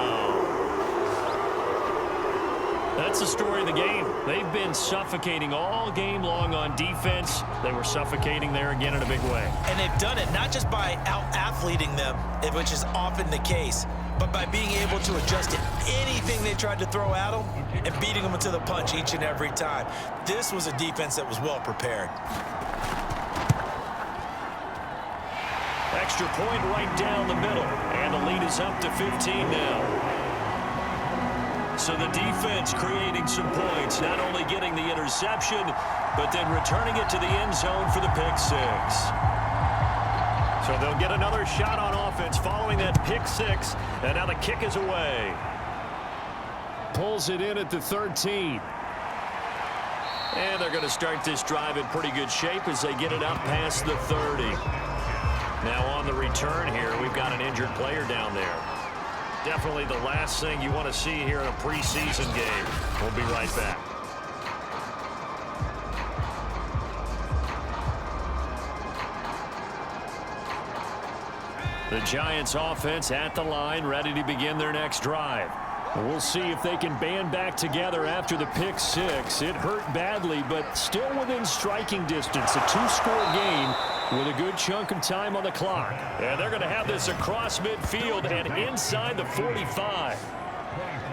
That's the story of the game. They've been suffocating all game long on defense. They were suffocating there again in a big way. And they've done it not just by out-athleting them, which is often the case, but by being able to adjust to anything they tried to throw at them and beating them to the punch each and every time. This was a defense that was well prepared. Extra point right down the middle, and the lead is up to 15 now. So the defense creating some points, not only getting the interception, but then returning it to the end zone for the pick six. So they'll get another shot on offense following that pick six, and now the kick is away. Pulls it in at the 13. And they're going to start this drive in pretty good shape as they get it up past the 30. Now on the return here, we've got an injured player down there. Definitely the last thing you want to see here in a preseason game. We'll be right back. The Giants offense at the line, ready to begin their next drive. We'll see if they can band back together after the pick six. It hurt badly, but still within striking distance. A two-score game with a good chunk of time on the clock. And they're going to have this across midfield and inside the 45.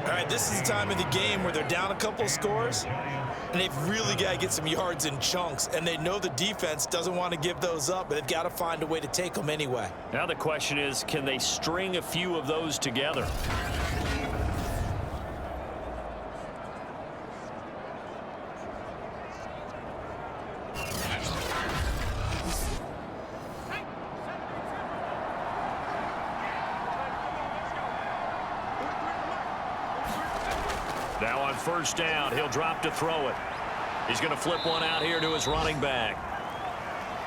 All right, this is the time of the game where they're down a couple of scores, and they've really got to get some yards in chunks, and they know the defense doesn't want to give those up, but they've got to find a way to take them anyway. Now the question is, can they string a few of those together? Now on first down, he'll drop to throw it. He's going to flip one out here to his running back.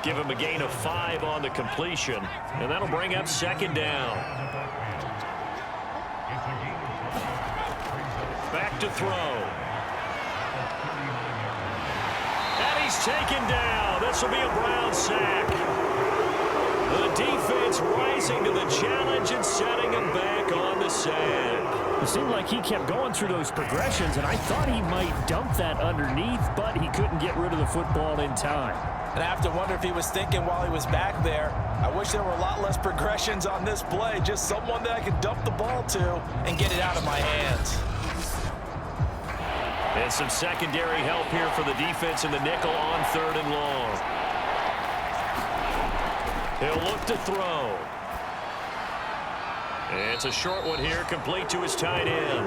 Give him a gain of 5 on the completion, and that'll bring up second down. Back to throw. And he's taken down. This will be a Brown sack. The defense rising to the challenge and setting him back on the sack. It seemed like he kept going through those progressions, and I thought he might dump that underneath, but he couldn't get rid of the football in time. And I have to wonder if he was thinking while he was back there, I wish there were a lot less progressions on this play, just someone that I could dump the ball to and get it out of my hands. And some secondary help here for the defense in the nickel on third and long. He'll look to throw. It's a short one here, complete to his tight end.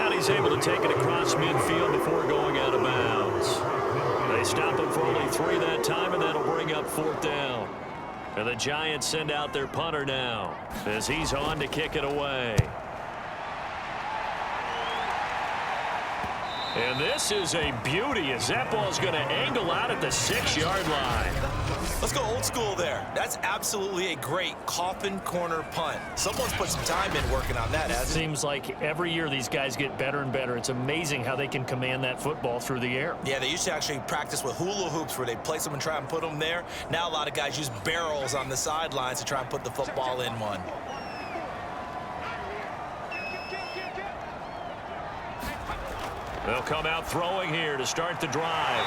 And he's able to take it across midfield before going out of bounds. They stop him for only 3 that time, and that'll bring up fourth down. And the Giants send out their punter now as he's on to kick it away. And this is a beauty as that ball's going to angle out at the 6-yard line. Let's go old school there. That's absolutely a great coffin corner punt. Someone's put some time in working on that, hasn't it? Seems like every year these guys get better and better. It's amazing how they can command that football through the air. Yeah, they used to actually practice with hula hoops where they place them and try and put them there. Now a lot of guys use barrels on the sidelines to try and put the football in one. They'll come out throwing here to start the drive.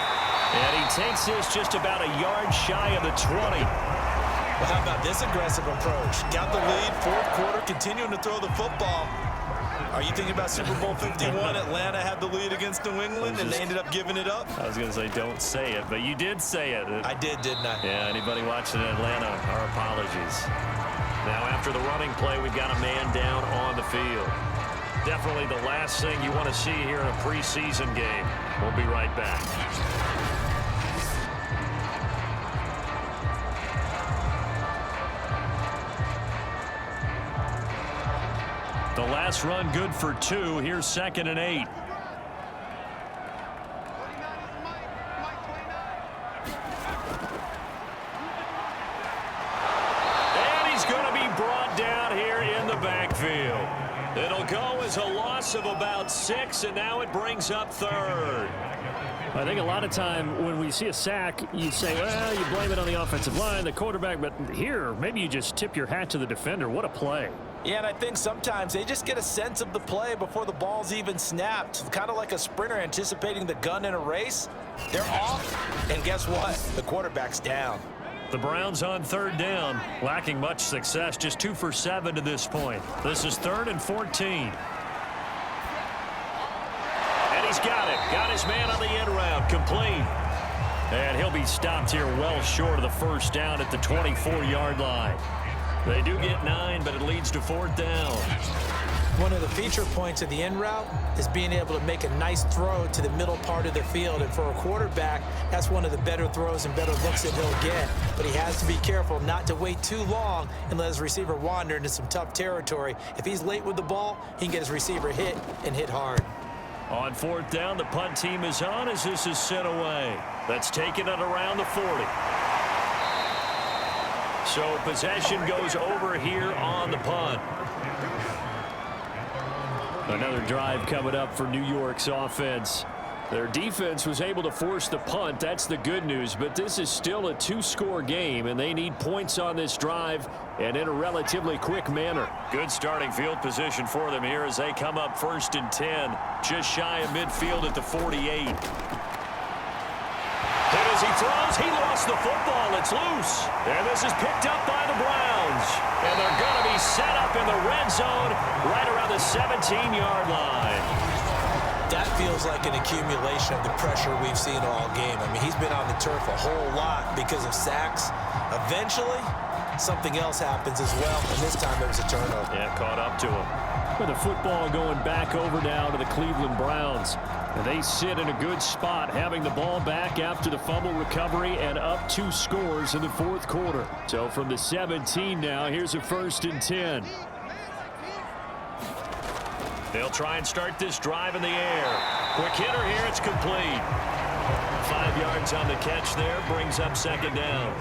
And he takes this just about a yard shy of the 20. Well, how about this aggressive approach? Got the lead, fourth quarter, continuing to throw the football. Are you thinking about Super Bowl 51? Atlanta had the lead against New England, and they ended up giving it up? I was going to say don't say it, but you did say it. I did, didn't I? Yeah, anybody watching Atlanta, our apologies. Now after the running play, we've got a man down on the field. Definitely the last thing you want to see here in a preseason game. We'll be right back. The last run good for 2. Here's 2nd and 8. And he's going to be brought down here in the backfield. It'll go as a loss of about 6, and now it brings up 3rd. I think a lot of time when we see a sack, you say, well, you blame it on the offensive line, the quarterback, but here, maybe you just tip your hat to the defender. What a play. Yeah, and I think sometimes they just get a sense of the play before the ball's even snapped. Kind of like a sprinter anticipating the gun in a race. They're off, and guess what? The quarterback's down. The Browns on 3rd down, lacking much success, just 2 for 7 to this point. This is 3rd and 14. And he's got it. Got his man on the end route, complete. And he'll be stopped here well short of the first down at the 24-yard line. They do get 9, but it leads to 4th down. One of the feature points of the in route is being able to make a nice throw to the middle part of the field. And for a quarterback, that's one of the better throws and better looks that he'll get. But he has to be careful not to wait too long and let his receiver wander into some tough territory. If he's late with the ball, he can get his receiver hit and hit hard. On fourth down, the punt team is on as this is sent away. That's taken at around the 40. So possession goes over here on the punt. Another drive coming up for New York's offense. Their defense was able to force the punt. That's the good news. But this is still a two-score game, and they need points on this drive and in a relatively quick manner. Good starting field position for them here as they come up 1st and 10. Just shy of midfield at the 48. And as he throws, he lost the football. It's loose. And this is picked up by the Browns. And they're going to be set up in the red zone right around the 17-yard line. That feels like an accumulation of the pressure we've seen all game. I mean, he's been on the turf a whole lot because of sacks. Eventually, something else happens as well, and this time it was a turnover. Yeah, caught up to him. With the football going back over now to the Cleveland Browns. And they sit in a good spot, having the ball back after the fumble recovery and up 2 scores in the 4th quarter. So from the 17 now, here's a 1st and 10. They'll try and start this drive in the air. Quick hitter here, it's complete. 5 yards on the catch there, brings up 2nd down.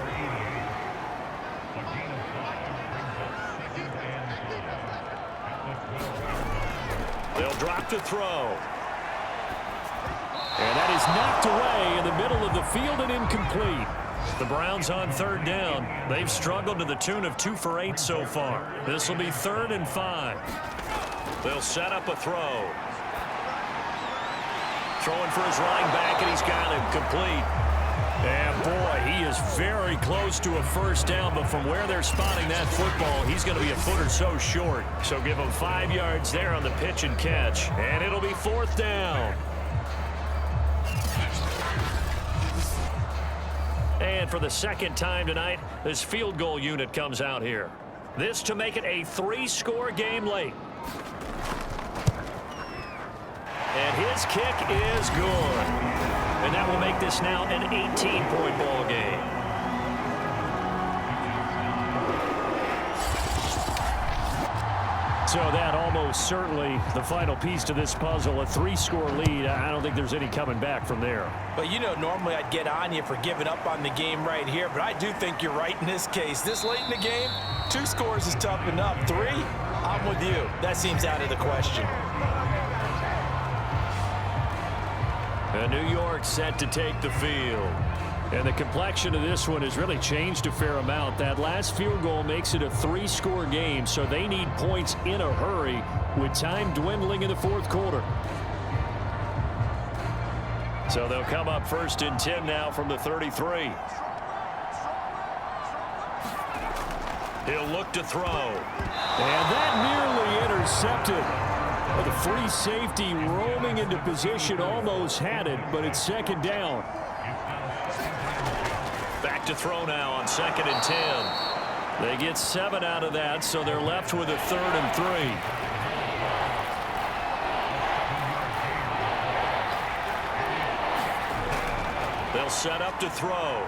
They'll drop to throw. And that is knocked away in the middle of the field and incomplete. The Browns on 3rd down. They've struggled to the tune of 2 for 8 so far. This will be 3rd and 5. They'll set up a throw. Throwing for his running back, and he's got him complete. And boy, he is very close to a 1st down, but from where they're spotting that football, he's going to be a foot or so short. So give him 5 yards there on the pitch and catch, and it'll be 4th down. And for the 2nd time tonight, this field goal unit comes out here. This to make it a 3-score game late. And his kick is good. And that will make this now an 18-point ball game. So that almost certainly the final piece to this puzzle, a 3-score lead. I don't think there's any coming back from there. But you know, normally I'd get on you for giving up on the game right here, but I do think you're right in this case. This late in the game, 2 scores is tough enough. 3, I'm with you. That seems out of the question. And New York set to take the field. And the complexion of this one has really changed a fair amount. That last field goal makes it a 3-score game, so they need points in a hurry with time dwindling in the 4th quarter. So they'll come up 1st and 10 now from the 33. He'll look to throw. And that nearly intercepted. Well, the free safety roaming into position almost had it, but it's 2nd down. Back to throw now on 2nd and 10. They get 7 out of that, so they're left with a 3rd and 3. They'll set up to throw.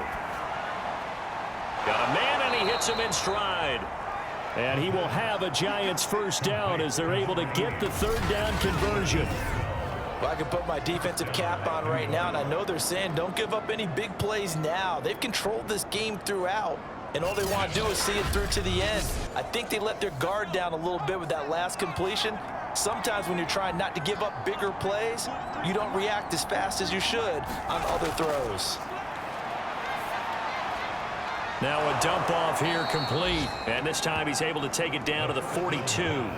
Got a man, and he hits him in stride. And he will have a Giants 1st down as they're able to get the 3rd down conversion. Well, I can put my defensive cap on right now, and I know they're saying don't give up any big plays now. They've controlled this game throughout, and all they want to do is see it through to the end. I think they let their guard down a little bit with that last completion. Sometimes when you're trying not to give up bigger plays, you don't react as fast as you should on other throws. Now a dump off here complete. And this time he's able to take it down to the 42.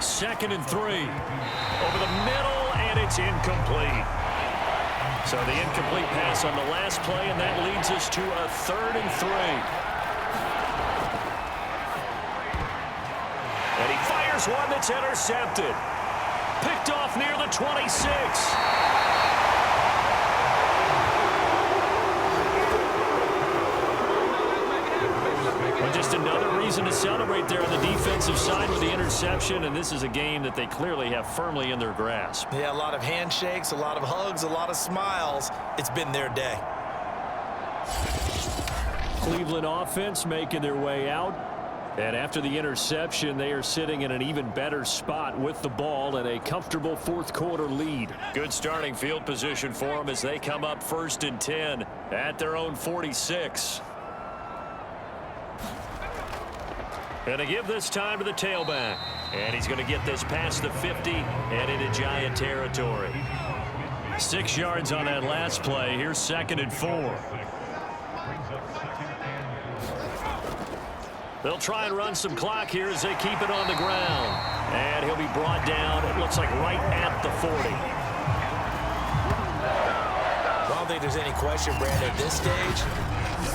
2nd and 3. Over the middle, and it's incomplete. So the incomplete pass on the last play, and that leads us to a 3rd and 3. And he fires one that's intercepted. Picked off near the 26. just another reason to celebrate there on the defensive side with the interception, and this is a game that they clearly have firmly in their grasp. Yeah, a lot of handshakes, a lot of hugs, a lot of smiles. It's been their day. Cleveland offense making their way out. And after the interception, they are sitting in an even better spot with the ball and a comfortable fourth quarter lead. Good starting field position for them as they come up 1st and 10 at their own 46. And to give this time to the tailback. And he's going to get this past the 50 and into Giant territory. 6 yards on that last play. Here's 2nd and 4. They'll try and run some clock here as they keep it on the ground. And he'll be brought down, it looks like right at the 40. I don't think there's any question, Brandon, at this stage.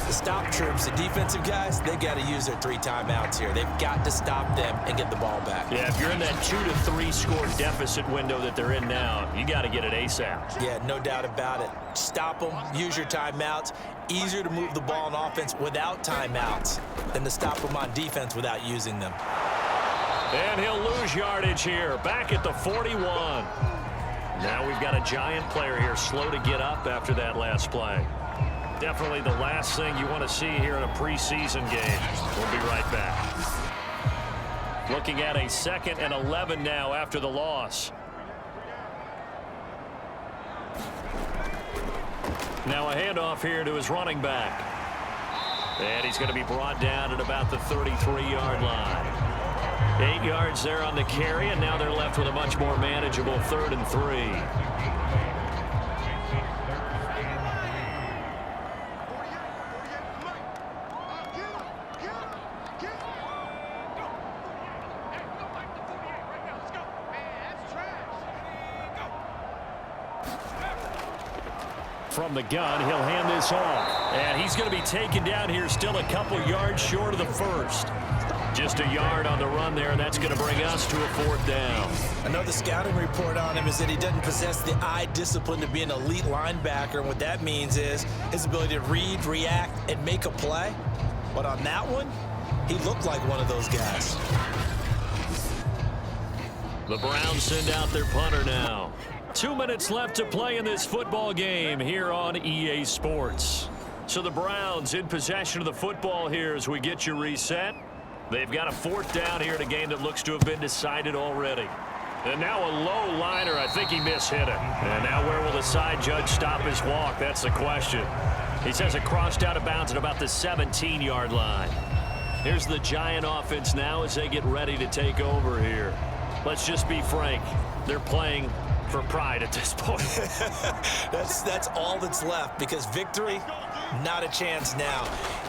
The stop troops, the defensive guys, they got to use their 3 timeouts here. They've got to stop them and get the ball back. Yeah, if you're in that 2 to 3 score deficit window that they're in now, you got to get it ASAP. Yeah, no doubt about it. Stop them, use your timeouts. Easier to move the ball on offense without timeouts than to stop them on defense without using them. And he'll lose yardage here, back at the 41. Now we've got a Giant player here slow to get up after that last play. Definitely the last thing you want to see here in a preseason game. We'll be right back. Looking at a 2nd and 11 now after the loss. Now a handoff here to his running back. And he's going to be brought down at about the 33-yard line. 8 yards there on the carry, and now they're left with a much more manageable 3rd and 3. From the gun, he'll hand this off. And he's going to be taken down here, still a couple yards short of the 1st. Just a yard on the run there, and that's going to bring us to a 4th down. I know the scouting report on him is that he doesn't possess the eye discipline to be an elite linebacker, and what that means is his ability to read, react, and make a play. But on that one, he looked like one of those guys. The Browns send out their punter now. 2 minutes left to play in this football game here on EA Sports. So the Browns in possession of the football here as we get you reset. They've got a 4th down here in a game that looks to have been decided already. And now a low liner. I think he mishit it. And now where will the side judge stop his walk? That's the question. He says it crossed out of bounds at about the 17-yard line. Here's the Giant offense now as they get ready to take over here. Let's just be frank. They're playing for pride at this point. That's all that's left, because victory, not a chance now.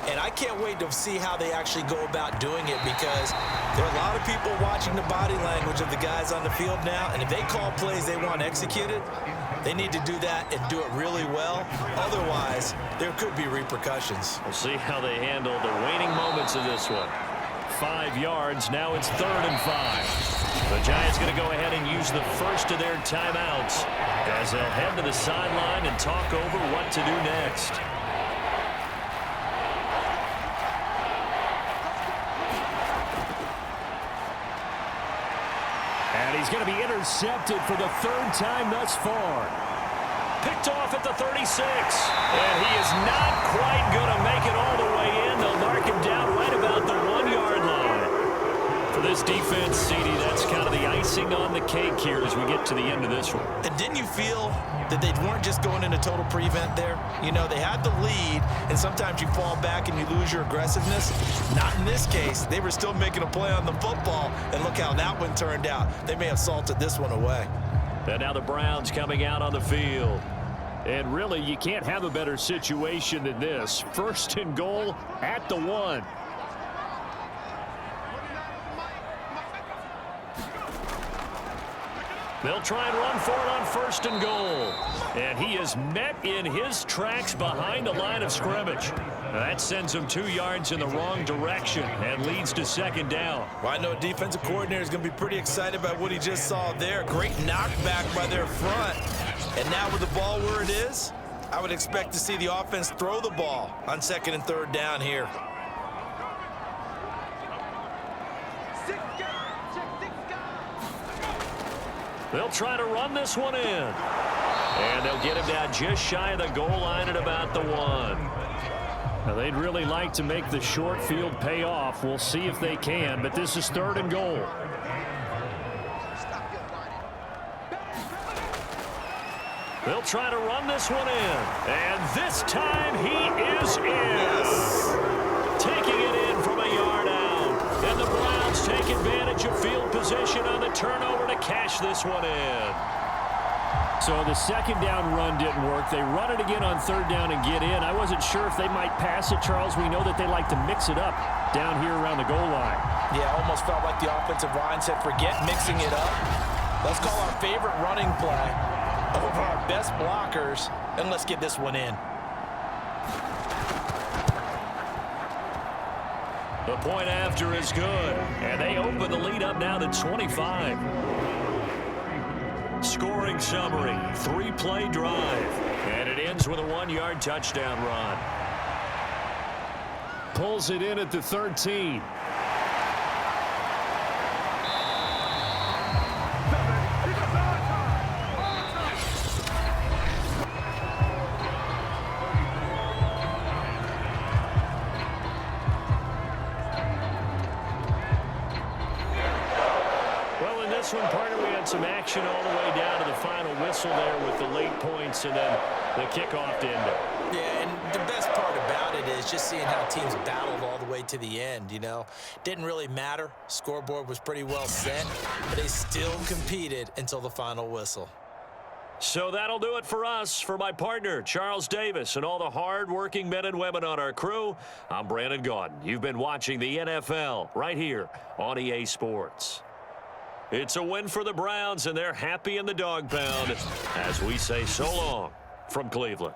And I can't wait to see how they actually go about doing it, because there are a lot of people watching the body language of the guys on the field now, and if they call plays they want executed, they need to do that and do it really well. Otherwise, there could be repercussions. We'll see how they handle the waning moments of this one. 5 yards. Now it's 3rd and 5. The Giants going to go ahead and use the first of their timeouts as they'll head to the sideline and talk over what to do next. And he's going to be intercepted for the 3rd time thus far. Picked off at the 36. And he is not quite going to make it all the way in. They'll mark him down right about the 1-yard line. For this defense, CD, that's kind of the icing on the cake here as we get to the end of this one. And didn't you feel that they weren't just going into total prevent there? You know, they had the lead, and sometimes you fall back and you lose your aggressiveness. Not in this case. They were still making a play on the football, and look how that one turned out. They may have salted this one away. And now the Browns coming out on the field. And really, you can't have a better situation than this. 1st and goal at the 1. They'll try and run for it on 1st and goal. And he is met in his tracks behind the line of scrimmage. That sends him 2 yards in the wrong direction and leads to 2nd down. Well, I know a defensive coordinator is going to be pretty excited about what he just saw there. Great knockback by their front. And now with the ball where it is, I would expect to see the offense throw the ball on 2nd and 3rd down here. They'll try to run this one in. And they'll get him down just shy of the goal line at about the 1. Now, they'd really like to make the short field pay off. We'll see if they can, but this is 3rd and goal. They'll try to run this one in. And this time he is in. Taking it in from a yard out. And the Browns take advantage of field position on the turnover to cash this one in. So the 2nd down run didn't work. They run it again on 3rd down and get in. I wasn't sure if they might pass it, Charles. We know that they like to mix it up down here around the goal line. Yeah, almost felt like the offensive line said, forget mixing it up. Let's call our favorite running play over our best blockers, and let's get this one in. The point after is good, and they open the lead up now to 25. Scoring summary, 3-play drive, and it ends with a 1-yard touchdown run. Pulls it in at the 13. This one, partner, we had some action all the way down to the final whistle there with the late points and then the kickoff to end it. Yeah, and the best part about it is just seeing how teams battled all the way to the end, you know. Didn't really matter. Scoreboard was pretty well set, but they still competed until the final whistle. So that'll do it for us. For my partner, Charles Davis, and all the hard-working men and women on our crew, I'm Brandon Gaudin. You've been watching the NFL right here on EA Sports. It's a win for the Browns, and they're happy in the dog pound as we say so long from Cleveland.